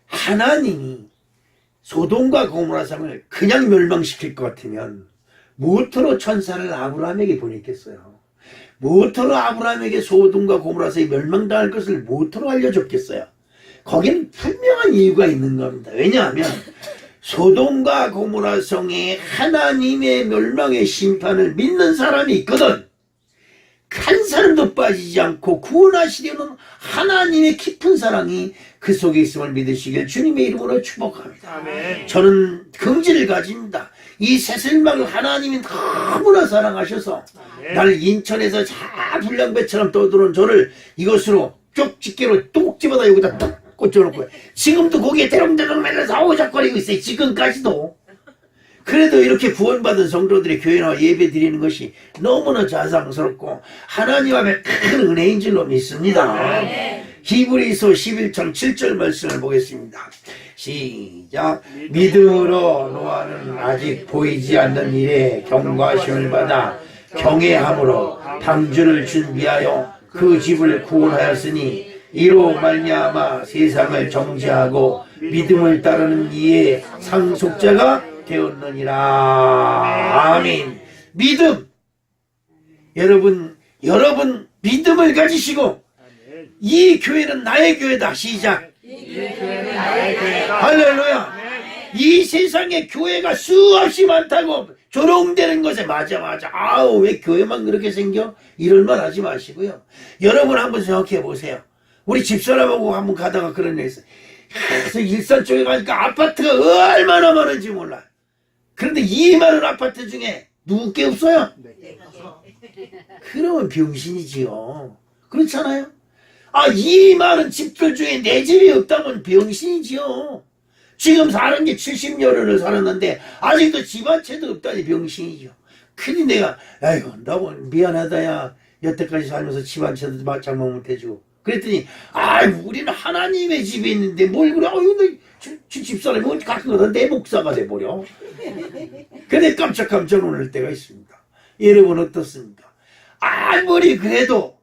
하나님이 소돔과 고모라 성을 그냥 멸망시킬 것 같으면 무엇으로 천사를 아브라함에게 보냈겠어요? 무엇으로 아브라함에게 소돔과 고모라 성이 멸망당할 것을 무엇으로 알려줬겠어요? 거기는 분명한 이유가 있는 겁니다. 왜냐하면 소돔과 고모라 성에 하나님의 멸망의 심판을 믿는 사람이 있거든. 한 사람도 빠지지 않고 구원하시려는 하나님의 깊은 사랑이 그 속에 있음을 믿으시길 주님의 이름으로 축복합니다. 아멘. 저는 긍지를 가집니다. 이 새슬망을 하나님이 너무나 사랑하셔서 날 인천에서 자 불량배처럼 떠들어온 저를 이것으로 쪽집게로 똥집어다 여기다 뚝 꽂혀놓고 지금도 거기에 대롱대롱 매려서 오작거리고 있어요. 지금까지도. 그래도 이렇게 구원받은 성도들이 교회 나와 예배 드리는 것이 너무나 자랑스럽고 하나님 앞에 큰 은혜인 줄로 믿습니다. 히브리서 11장 7절 말씀을 보겠습니다. 시작. 믿음으로 노아는 아직 보이지 않는 일에 경과심을 받아 경외함으로 방주를 준비하여 그 집을 구원하였으니 이로 말미암아 세상을 정죄하고 믿음을 따르는 이의 상속자가 되었느니라. 아멘. 믿음. 여러분 믿음을 가지시고 이 교회는 나의 교회다. 시작. 할렐루야. 이 세상에 교회가 수없이 많다고 조롱되는 것에 맞아. 왜 교회만 그렇게 생겨? 이런 말 하지 마시고요. 여러분 한번 생각해 보세요. 우리 집사람하고 한번 가다가 그런 일 있어요. 그래서 일산 쪽에 가니까 아파트가 얼마나 많은지 몰라. 그런데 이 많은 아파트 중에 누구 게 없어요? 그러면 병신이지요. 그렇잖아요? 이 많은 집들 중에 내 집이 없다면 병신이지요. 지금 사는 게 70여년을 살았는데 아직도 집 한 채도 없다니 병신이죠. 그니 내가 나 미안하다 야. 여태까지 살면서 집 한 채도 장만 못해주고 그랬더니 우리는 하나님의 집에 있는데 뭘 그래. 집사람이 어디 가끔가다 내 목사가 돼버려. 근데 깜짝 놀랄 때가 있습니다. 여러분 어떻습니까? 아무리 그래도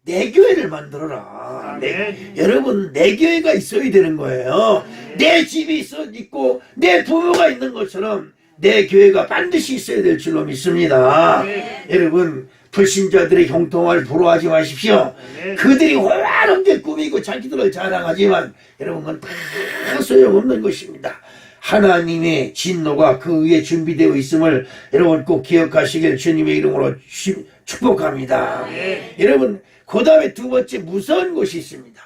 내 교회를 만들어라. 여러분 내 교회가 있어야 되는 거예요. 내 집이 있고 내 부모가 있는 것처럼 내 교회가 반드시 있어야 될 줄로 믿습니다. 여러분 불신자들의 형통을 부러워하지 마십시오. 그들이 화롭게 꾸미고 자기들을 자랑하지만 여러분 그건 다 소용없는 것입니다. 하나님의 진노가 그 위에 준비되어 있음을 여러분 꼭 기억하시길 주님의 이름으로 축복합니다. 여러분 그 다음에 두 번째 무서운 것이 있습니다.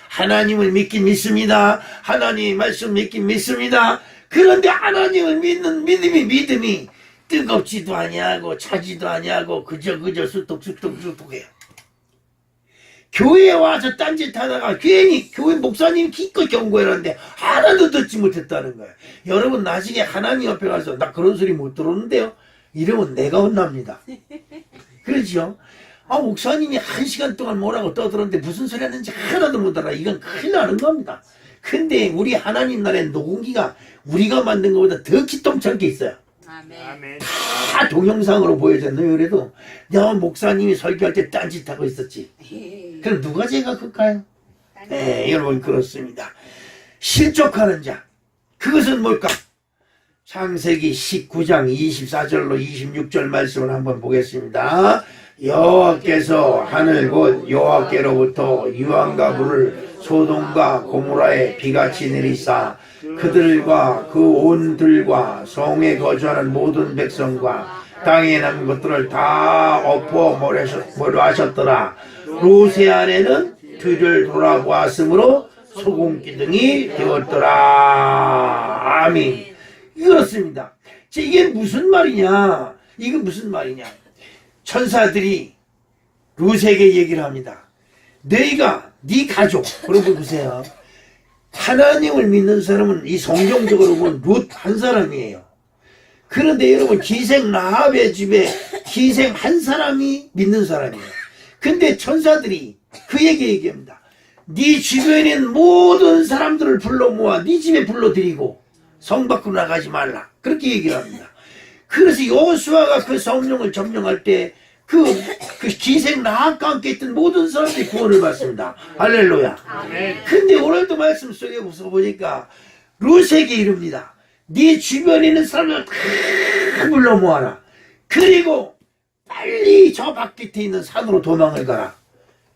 하나님을 믿긴 믿습니다. 하나님의 말씀 믿긴 믿습니다. 그런데 하나님을 믿는 믿음이 뜨겁지도 아니하고 차지도 아니하고 그저 수뚝해요. 교회에 와서 딴짓하다가 괜히 교회 목사님 기껏 경고해놨는데 하나도 듣지 못했다는 거예요. 여러분 나중에 하나님 앞에 가서 나 그런 소리 못 들었는데요, 이러면 내가 혼납니다. 그렇죠? 아, 목사님이 1시간 동안 뭐라고 떠들었는데 무슨 소리 하는지 하나도 못 알아. 이건 큰일 나는 겁니다. 근데 우리 하나님 나라의 녹음기가 우리가 만든 것보다 더 기똥차게 있어요. 아멘. 다 동영상으로 보여줬네요. 그래도 야, 목사님이 설교할 때 딴짓하고 있었지. 그럼 누가 제가 클까요? 네, 여러분 그렇습니다. 실족하는 자, 그것은 뭘까? 창세기 19장 24절로 26절 말씀을 한번 보겠습니다. 여호와께서 하늘 곧 여호와께로부터 유황과 불을 소돔과 고모라에 비같이 내리사 그들과 그 온 들과 성에 거주하는 모든 백성과 땅에 난 것들을 다 엎어 몰아하셨더라. 롯의 아내는 뒤를 돌아보았으므로 소금 기둥이 되었더라. 아멘. 그렇습니다. 이게 무슨 말이냐? 이게 무슨 말이냐? 천사들이 롯에게 얘기를 합니다. 너희가 네 가족, 그러고 보세요. 하나님을 믿는 사람은 이 성경적으로 보면 롯 한 사람이에요. 그런데 여러분 기생 라합의 집에 기생 한 사람이 믿는 사람이에요. 근데 천사들이 그에게 얘기합니다. 네 주변에 있는 모든 사람들을 불러 모아 네 집에 불러들이고 성 밖으로 나가지 말라. 그렇게 얘기를 합니다. 그래서 여호수아가 그 성령을 점령할 때 그 기생 라합과 함께 있던 모든 사람들이 구원을 받습니다. 할렐루야. 아멘. 근데 오늘도 말씀 속에 보니까 롯에게 이릅니다. 네 주변에 있는 사람을 다 불러 모아라. 그리고 빨리 저 밖에 있는 산으로 도망을 가라.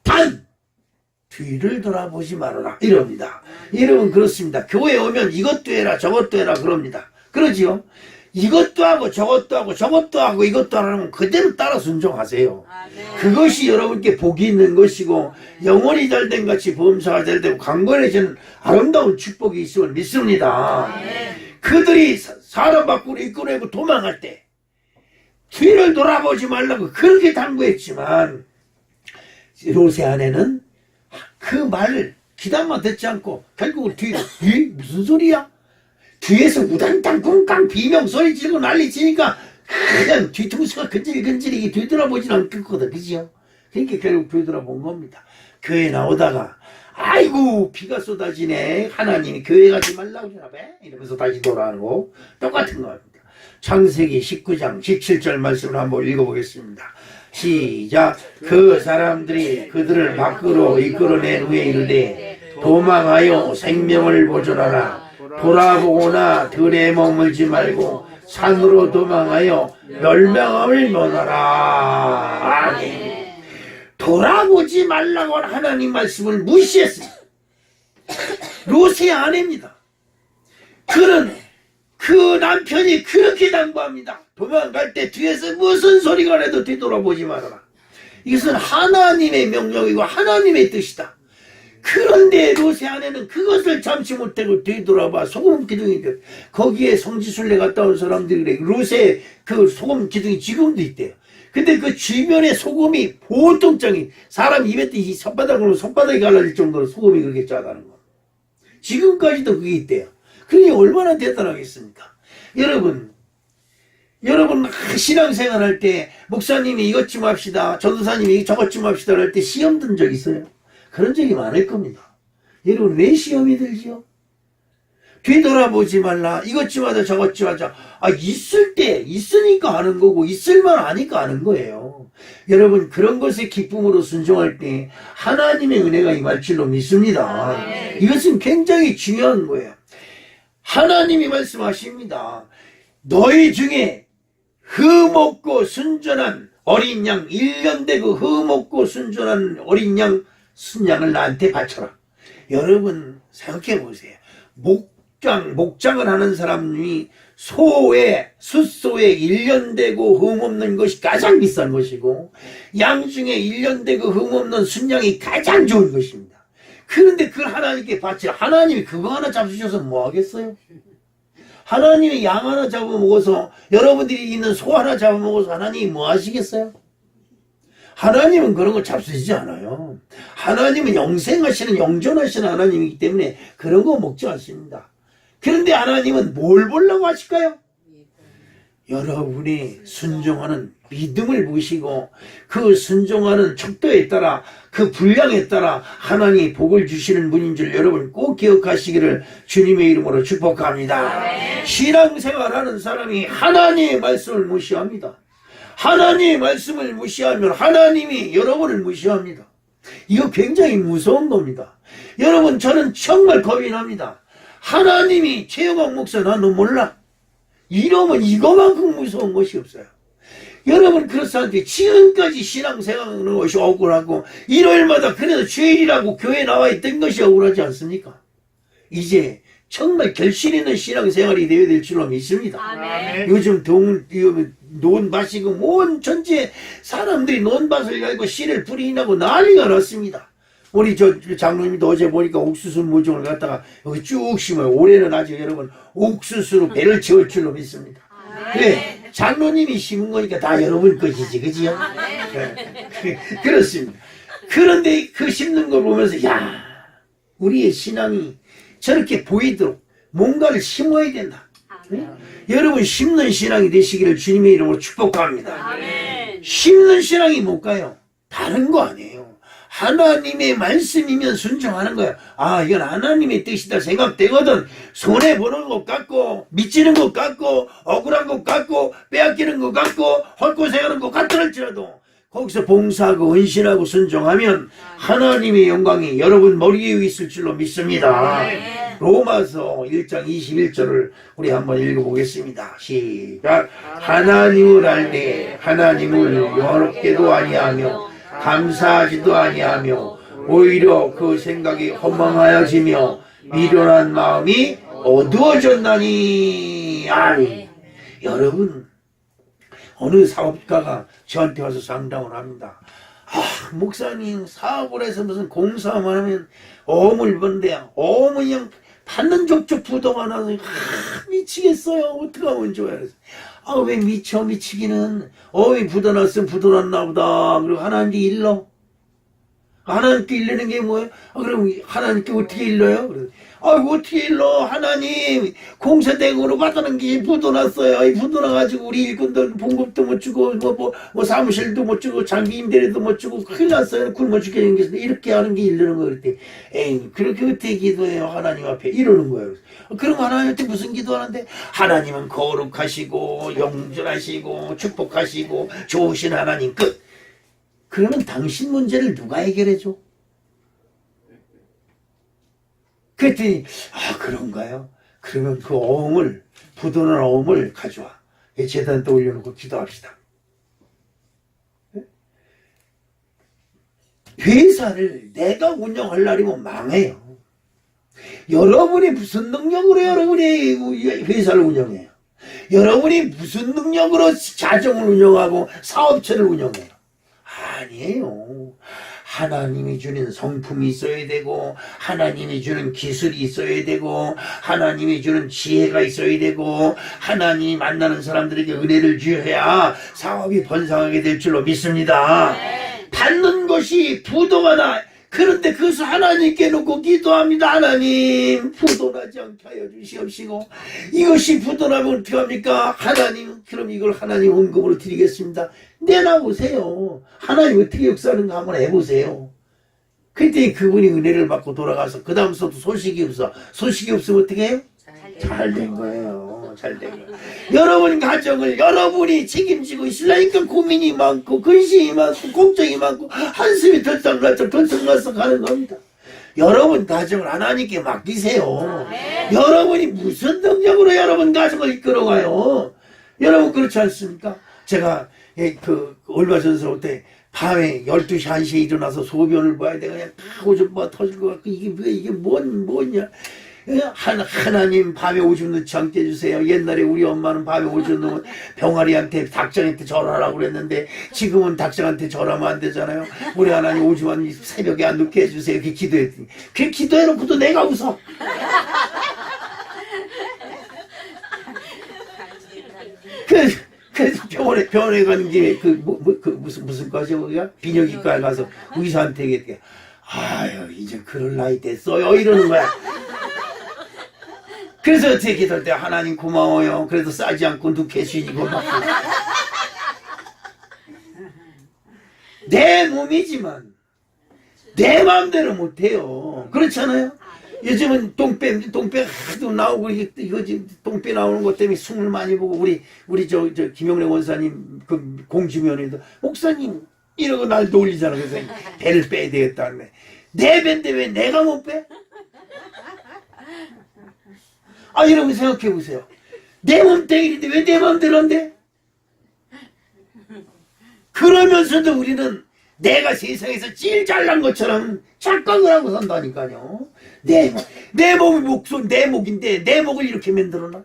단 뒤를 돌아보지 말아라. 이럽니다. 여러분 그렇습니다. 교회에 오면 이것도 해라 저것도 해라 그럽니다. 그러지요? 이것도 하고 저것도 하고 저것도 하고 이것도 하라면 그대로 따라 순종하세요. 그것이 여러분께 복이 있는 것이고 영혼이 잘된 같이 범사가 잘되고 강건해지는 아름다운 축복이 있음을 믿습니다. 그들이 사람 밖으로 이끌어내고 도망할 때 뒤를 돌아보지 말라고 그렇게 당부했지만 롯의 아내는 그 말을 귀담아 듣지 않고 결국은 뒤로 무슨 소리야? 뒤에서 우당탕 쿵깡 비명 소리 지르고 난리 치니까 그냥 뒤통수가 근질근질이 뒤돌아보진 않겠거든. 그지요? 그러니까 결국 뒤돌아본 겁니다. 교회 나오다가 아이고 비가 쏟아지네. 하나님이 교회 가지 말라고 그러나 봐. 이러면서 다시 돌아오고 똑같은 겁니다. 창세기 19장 17절 말씀을 한번 읽어보겠습니다. 시작. 그 사람들이 그들을 밖으로 이끌어낸 후에 이르되 도망하여 생명을 보존하라. 돌아보거나 들에 머물지 말고 산으로 도망하여 멸망함을 면하라. 아멘. 돌아보지 말라고 하나님 말씀을 무시했습니다. 롯의 아내입니다. 그는 그 남편이 그렇게 당부합니다. 도망갈 때 뒤에서 무슨 소리가 나도 뒤돌아보지 말아라. 이것은 하나님의 명령이고 하나님의 뜻이다. 그런데 롯의 아내는 그것을 참지 못하고 뒤돌아봐 소금 기둥이 돼. 거기에 성지순례 갔다 온 사람들이 그래. 롯의 그 소금 기둥이 지금도 있대요. 근데 그 주변에 소금이 보통장이 사람 입에 이 손바닥으로 손바닥이 갈라질 정도로 소금이 그렇게 짜다는 거. 지금까지도 그게 있대요. 그게 얼마나 대단하겠습니까? 여러분 신앙생활 할 때 목사님이 이것 좀 합시다, 전도사님이 저것 좀 합시다 할 때 시험 든 적 있어요? 그런 적이 많을 겁니다. 여러분 왜 시험이 들지요? 뒤돌아보지 말라. 이것 좀 하자 저것 좀 하자. 있을 때 있으니까 하는 거고 있을만 하니까 하는 거예요. 여러분 그런 것에 기쁨으로 순종할 때 하나님의 은혜가 임할 줄로 믿습니다. 이것은 굉장히 중요한 거예요. 하나님이 말씀하십니다. 너희 중에 흠없고 순전한 어린 양 1년 되고 흠없고 순전한 어린 양 순양을 나한테 바쳐라. 여러분 생각해 보세요. 목장을 하는 사람이 숫소에 1년 되고 흠없는 것이 가장 비싼 것이고 양 중에 1년 되고 흠없는 순양이 가장 좋은 것입니다. 그런데 그걸 하나님께 바치라. 하나님이 그거 하나 잡수셔서 뭐 하겠어요? 하나님이 양 하나 잡아먹어서 여러분들이 있는 소 하나 잡아먹어서 하나님이 뭐 하시겠어요? 하나님은 그런 거 잡수시지 않아요. 하나님은 영생하시는 영존하시는 하나님이기 때문에 그런 거 먹지 않습니다. 그런데 하나님은 뭘 보려고 하실까요? 여러분이 순종하는 믿음을 보시고 그 순종하는 척도에 따라 그 분량에 따라 하나님이 복을 주시는 분인 줄 여러분 꼭 기억하시기를 주님의 이름으로 축복합니다. 신앙생활하는 사람이 하나님의 말씀을 무시합니다. 하나님의 말씀을 무시하면 하나님이 여러분을 무시합니다. 이거 굉장히 무서운 겁니다. 여러분 저는 정말 겁이 납니다. 하나님이 최영학 목사 나 너 몰라? 이러면 이거만큼 무서운 것이 없어요. 여러분 그렇사는데 지금까지 신앙생활하는 것이 억울하고 일요일마다 그래도 주일이라고 교회에 나와 있던 것이 억울하지 않습니까? 이제 정말 결실 있는 신앙생활이 되어야 될 줄로 믿습니다. 아멘. 요즘 논 마시고 온 전체 사람들이 논밭을 갈고 씨를 뿌리나고 난리가 났습니다. 우리 저 장로님도 어제 보니까 옥수수 모종을 갖다가 여기 쭉 심어요. 올해는 아직 여러분 옥수수로 배를 채울 줄로 믿습니다. 그래 장로님이 심은 거니까 다 여러분 것이지, 그지요? 그렇습니다. 그런데 그 심는 걸 보면서 야 우리의 신앙이 저렇게 보이도록 뭔가를 심어야 된다. 여러분 심는 신앙이 되시기를 주님의 이름으로 축복합니다. 심는 신앙이 뭘까요? 다른 거 아니에요. 하나님의 말씀이면 순종하는 거예요. 아 이건 하나님의 뜻이다 생각되거든. 손해보는 것 같고 미치는 것 같고 억울한 것 같고 빼앗기는 것 같고 헛고생하는 것 같더랄지라도 거기서 봉사하고 헌신하고 순종하면 하나님의 영광이 여러분 머리 위에 있을 줄로 믿습니다. 로마서 1장 21절을 우리 한번 읽어보겠습니다. 시작. 하나님을 알되 하나님을 영화롭게도 아니하며 감사하지도 아니하며 오히려 그 생각이 허망하여지며 미련한 마음이 어두워졌나니. 아니 여러분 어느 사업가가 저한테 와서 상담을 합니다. 아 목사님 사업을 해서 무슨 공사만 하면 어음을 번대요. 어음은 그냥 받는 족족 부도가 나서 미치겠어요. 어떻게 하면 좋아요. 아 왜 미치기는 어음이 부도났으면 부도났나 보다. 그리고 하나님께 일러. 하나님께 일르는 게 뭐예요? 아, 그럼 하나님께 어떻게 일러요? 그래서, 어떻게 일러? 하나님, 공사대금으로 받는 게 부도났어요. 이 부도나가지고 우리 일꾼들 봉급도 못 주고, 뭐 사무실도 못 주고, 장비 임대료도 못 주고, 큰일 났어요. 굶어 죽게 생겼는데, 이렇게 하는 게 일르는 거예요. 그랬더니, 에이, 그렇게 어떻게 기도해요? 하나님 앞에. 이러는 거예요. 그럼 하나님한테 무슨 기도하는데? 하나님은 거룩하시고, 영존하시고, 축복하시고, 좋으신 하나님 끝. 그러면 당신 문제를 누가 해결해줘? 그랬더니 그런가요? 그러면 그 어음을 부도난 어음을 가져와 제단 또 올려놓고 기도합시다. 회사를 내가 운영하려면 망해요. 여러분이 무슨 능력으로 여러분이 회사를 운영해요? 여러분이 무슨 능력으로 가정을 운영하고 사업체를 운영해요? 아니에요. 하나님이 주는 성품이 있어야 되고 하나님이 주는 기술이 있어야 되고 하나님이 주는 지혜가 있어야 되고 하나님이 만나는 사람들에게 은혜를 주어야 사업이 번성하게 될 줄로 믿습니다. 받는 것이 부도가 나. 그런데 그것을 하나님께 놓고 기도합니다. 하나님 부도나지 않게 하여 주시옵시고 이것이 부도나면 어떻게 합니까? 하나님 그럼 이걸 하나님 헌금으로 드리겠습니다. 내놔보세요. 하나님 어떻게 역사하는가 한번 해보세요. 그때 그분이 은혜를 받고 돌아가서 그 다음서도 소식이 없어. 소식이 없으면 어떻게 해요? 잘 된 거예요. 잘 된 거예요. 여러분 가정을 여러분이 책임지고 있으려니까 고민이 많고 근심이 많고 걱정이 많고 한숨이 덜썩덜썩 가는 겁니다. 여러분 가정을 하나님께 맡기세요. 여러분이 무슨 능력으로 여러분 가정을 이끌어가요? 여러분 그렇지 않습니까? 제가 얼마 전서 때 밤에 12시 1시에 일어나서 소변을 봐야 돼. 그냥 다 오줌 터질 것 같고 이게 뭐냐. 하나님 밤에 오줌 넣지 않게 해주세요. 옛날에 우리 엄마는 밤에 오줌 넣으면 병아리한테 닭장한테 절하라고 그랬는데 지금은 닭장한테 절하면 안 되잖아요. 우리 하나님 오줌 새벽에 안 넣게 해주세요. 이렇게 기도했더니 그 기도해놓고도 내가 웃어. 그래서 병원에 가는 김에 무슨 과죠, 거기가? 비뇨기과에 가서 의사한테 얘기해. 아유, 이제 그럴 나이 됐어요. 이러는 거야. 그래서 어떻게 기도할 때 하나님 고마워요. 그래도 싸지 않고 누케신이고 내 몸이지만 내 마음대로 못해요. 그렇잖아요. 요즘은 똥배 하도 나오고 이거 지금 똥배 나오는 것 때문에 숨을 많이 보고 우리 저 김영래 원사님 그 공주면에도 목사님 이러고 날 놀리잖아. 그래서 배를 빼야 되겠다. 내 배인데 왜 내가 못 빼? 아, 여러분 생각해 보세요. 내 몸뚱이인데 왜 내 마음대로 안 돼? 그러면서도 우리는 내가 세상에서 제일 잘난 것처럼 착각을 하고 산다니까요. 내 몸이 내 목인데 내 목을 이렇게 만들어놔?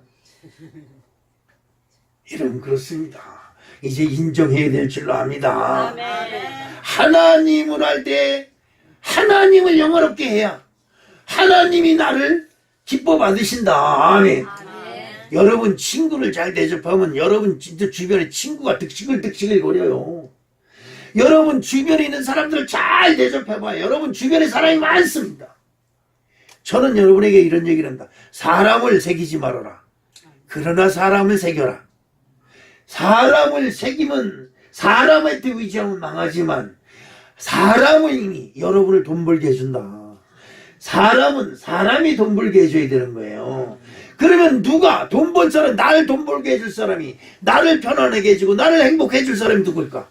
여러분 그렇습니다. 이제 인정해야 될 줄로 압니다. 하나님을 할 때 하나님을 영화롭게 해야 하나님이 나를 기뻐 받으신다. 아멘. 여러분 친구를 잘 대접하면 여러분 진짜 주변에 친구가 득식을 거려요. 여러분 주변에 있는 사람들을 잘 대접해봐요. 여러분 주변에 사람이 많습니다. 저는 여러분에게 이런 얘기를 한다. 사람을 새기지 말아라. 그러나 사람을 새겨라. 사람을 새기면 사람한테 의지하면 망하지만 사람이 여러분을 돈 벌게 해준다. 사람은 사람이 돈 벌게 해줘야 되는 거예요. 그러면 누가 돈 번 사람, 나를 돈 벌게 해줄 사람이, 나를 편안하게 해주고 나를 행복해 해줄 사람이 누굴까?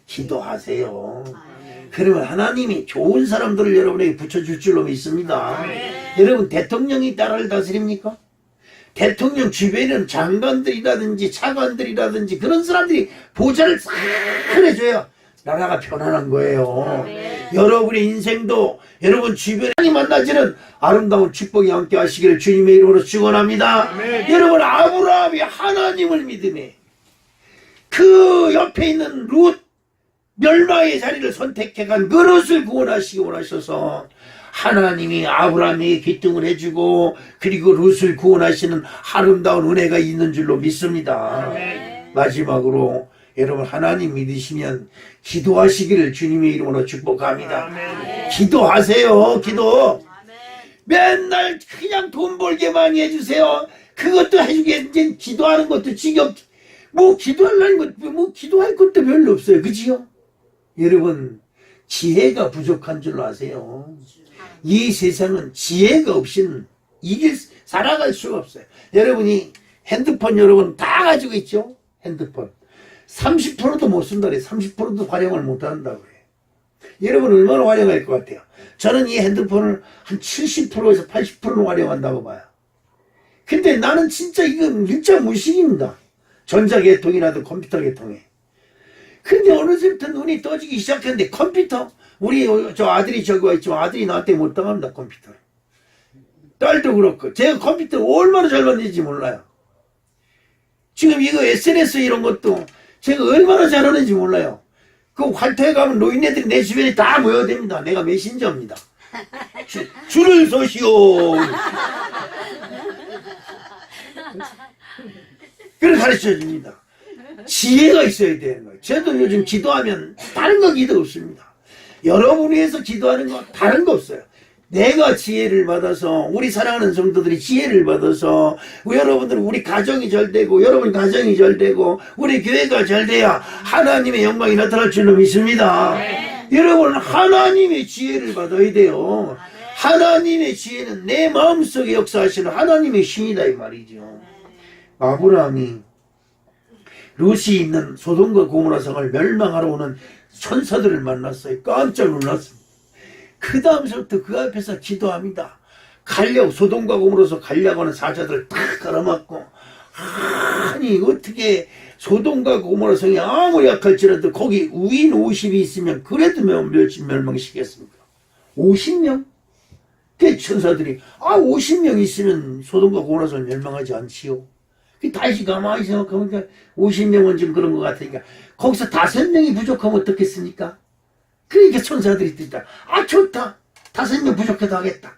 기도하세요. 그러면 하나님이 좋은 사람들을 여러분에게 붙여줄 줄로 믿습니다. 여러분 대통령이 나라를 다스립니까? 대통령 주변에는 장관들이라든지 차관들이라든지 그런 사람들이 보좌를 싹 해줘야 나라가 편안한 거예요. 여러분의 인생도 여러분 주변에 만나지는 아름다운 축복이 함께 하시기를 주님의 이름으로 축원합니다. 여러분 아브라함이 하나님을 믿음에 그 옆에 있는 룻 멸망의 자리를 선택해간 그 룻을 구원하시기 원하셔서 하나님이 아브라함에게 기둥을 해주고 그리고 룻을 구원하시는 아름다운 은혜가 있는 줄로 믿습니다. 마지막으로 여러분 하나님 믿으시면 기도하시기를 주님의 이름으로 축복합니다. 기도하세요. 기도. 맨날 그냥 돈 벌게 많이 해주세요. 그것도 해주겠지. 기도하는 것도 지겹지. 뭐 기도하려는 것, 뭐 기도할 것도 별로 없어요. 그치요? 여러분 지혜가 부족한 줄로 아세요. 이 세상은 지혜가 없이는 살아갈 수가 없어요. 여러분이 핸드폰 여러분 다 가지고 있죠? 핸드폰 30%도 못 쓴다 그래. 30%도 활용을 못 한다고 그래. 여러분 얼마나 활용할 것 같아요? 저는 이 핸드폰을 한 70%에서 80%는 활용한다고 봐요. 근데 나는 진짜 이건 일자 무식입니다. 전자계통이라도 컴퓨터 계통에. 근데 어느새부터 눈이 떠지기 시작했는데 컴퓨터, 우리 저 아들이 저기 와 있지만 아들이 나한테 못 당합니다. 컴퓨터. 딸도 그렇고 제가 컴퓨터 얼마나 잘 만드는지 몰라요. 지금 이거 SNS 이런 것도 제가 얼마나 잘하는지 몰라요. 그 활터에 가면 노인네들이 내 주변에 다 모여듭니다. 내가 메신저입니다. 줄을 서시오. 그걸 가르쳐 줍니다. 지혜가 있어야 되는 거예요. 저도 요즘 기도하면 다른 거 기도 없습니다. 여러분을 위해서 기도하는 거 다른 거 없어요. 내가 지혜를 받아서 우리 사랑하는 성도들이 지혜를 받아서 여러분들 우리 가정이 잘 되고 여러분 가정이 잘 되고 우리 교회가 잘 돼야 하나님의 영광이 나타날 줄로 믿습니다. 여러분 하나님의 지혜를 받아야 돼요. 하나님의 지혜는 내 마음속에 역사하시는 하나님의 신이다 이 말이죠. 아브라함이 룻이 있는 소돔과 고모라 성을 멸망하러 오는 천사들을 만났어요. 깜짝 놀랐습니다. 그 다음서부터 그 앞에서 기도합니다. 소돔과 고모라서 가려고 하는 사자들을 탁 걸어맞고, 아니 어떻게 소돔과 고모라 성이 아무리 약할지라도 거기 우인 50이 있으면 그래도 멸망시켰습니까? 50명? 그 천사들이 50명 있으면 소돔과 고모라 성을 멸망하지 않지요. 다시 가만히 생각하면 50명은 좀 그런 것 같으니까 거기서 5명이 부족하면 어떻겠습니까? 그러니까 천사들이 듣다. 좋다. 5명 부족해도 하겠다.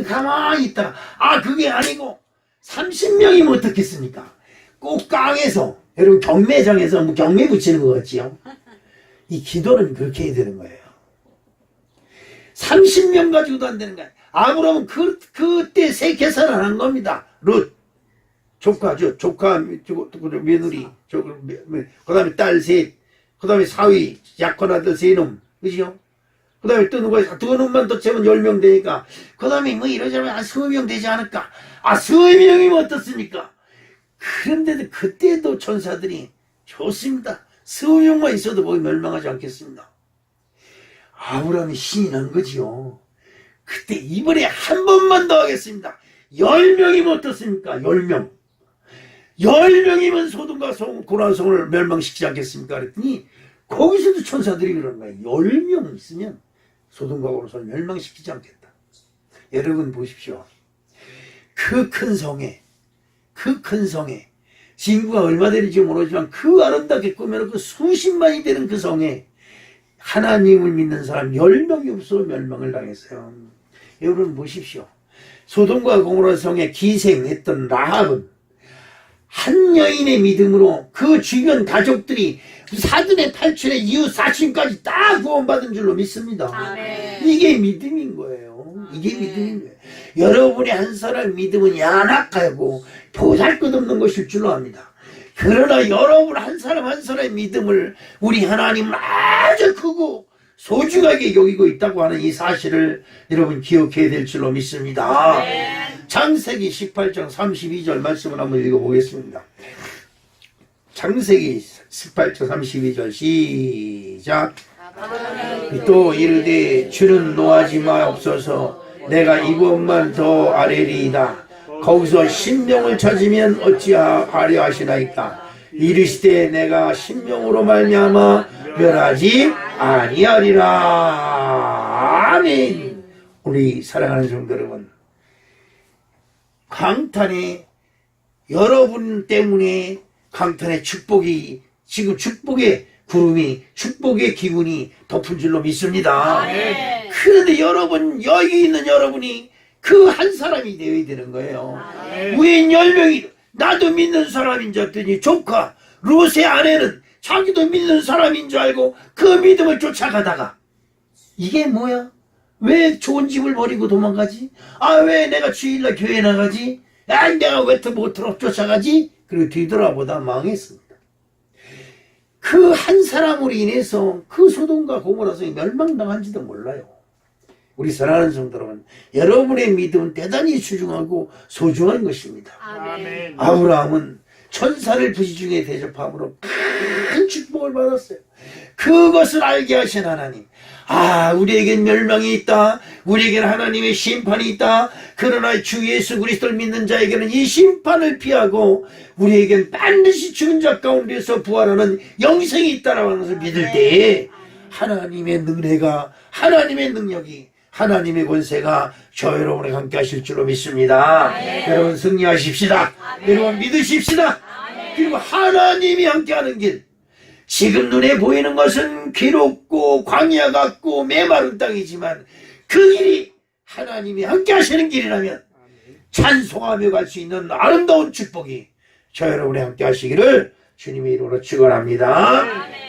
가만히 있다가 그게 아니고 30명이면 어떻겠습니까? 꽃강에서, 여러분 경매장에서 뭐 경매 붙이는 거 같지요? 이 기도는 그렇게 해야 되는 거예요. 30명 가지고도 안 되는 거예요. 아브라함은 그때 세 계산을 한 겁니다. 룻, 조카죠. 조카, 며느리, 그 다음에 딸 셋, 그 다음에 사위, 약혼 아들 세 놈, 그죠? 그 다음에 또 누가, 두 놈만 더 채면 10명 되니까, 그 다음에 뭐 이러자면 한 20명 되지 않을까? 아, 20명이면 어떻습니까? 그런데도 그때도 천사들이 좋습니다. 20명만 있어도 거기 멸망하지 않겠습니다. 아브라함이 신이 난 거지요. 그때 이번에 한 번만 더 하겠습니다. 10명이면 어떻습니까? 10명. 10명이면 소돔과 고라성을 멸망시키지 않겠습니까? 그랬더니 거기서도 천사들이 그러는 거예요. 10명 있으면 소돔과 고라성을 멸망시키지 않겠다. 여러분 보십시오. 그 큰 성에 인구가 얼마 되는지 모르지만 그 아름답게 꾸며놓고 수십만이 되는 그 성에 하나님을 믿는 사람 10명이 없어 멸망을 당했어요. 여러분 보십시오. 소돔과 고모라 성에 기생했던 라합은 한 여인의 믿음으로 그 주변 가족들이 사돈의 팔촌의 이웃 사촌까지 다 구원받은 줄로 믿습니다. 아멘. 이게 믿음인 거예요. 이게 믿음인 거예요. 여러분의 한 사람 믿음은 야낙하고 보잘것없는 것일 줄로 압니다. 그러나 여러분 한 사람의 믿음을 우리 하나님은 아주 크고 소중하게 여기고 있다고 하는 이 사실을 여러분 기억해야 될 줄로 믿습니다. 창세기 18장 32절 말씀을 한번 읽어보겠습니다. 창세기 18장 32절 시작. 또 이르되 주는 노하지 마옵소서 내가 이것만 더 아뢰리이다. 거기서 신명을 찾으면 어찌하려 하시나이까. 이르시되 내가 신명으로 말미암아 멸하지 아니하리라. 아멘. 우리 사랑하는 성도 여러분, 강탄에 여러분 때문에 강탄의 축복이 지금 축복의 구름이 축복의 기운이 덮은 줄로 믿습니다. 그런데 여러분 여기 있는 여러분이 그 한 사람이 되어야 되는 거예요. 왜 10명이 나도 믿는 사람인 줄 알았더니 조카 롯의 아내는 자기도 믿는 사람인 줄 알고 그 믿음을 쫓아가다가 이게 뭐야? 왜 좋은 집을 버리고 도망가지? 아, 왜 내가 주일날 교회 나가지? 아, 내가 왜 못으로 쫓아가지? 그리고 뒤돌아보다 망했습니다. 그 한 사람으로 인해서 그 소돔과 고모라 성이 멸망당한지도 몰라요. 우리 사랑하는 성도 여러분, 여러분의 믿음은 대단히 소중하고 소중한 것입니다. 아멘. 아브라함은 천사를 부지중에 대접함으로 큰 축복을 받았어요. 그것을 알게 하신 하나님. 아, 우리에겐 멸망이 있다. 우리에겐 하나님의 심판이 있다. 그러나 주 예수 그리스도를 믿는 자에게는 이 심판을 피하고 우리에겐 반드시 죽은 자 가운데서 부활하는 영생이 있다라는 것을 믿을 때에 하나님의 은혜가, 하나님의 능력이, 하나님의 권세가 저 여러분과 함께 하실 줄로 믿습니다. 여러분 승리하십시다. 여러분 믿으십시다. 그리고 하나님이 함께하는 길, 지금 눈에 보이는 것은 괴롭고 광야 같고 메마른 땅이지만 그 길이 하나님이 함께 하시는 길이라면 찬송하며 갈 수 있는 아름다운 축복이 저 여러분이 함께 하시기를 주님의 이름으로 축원합니다.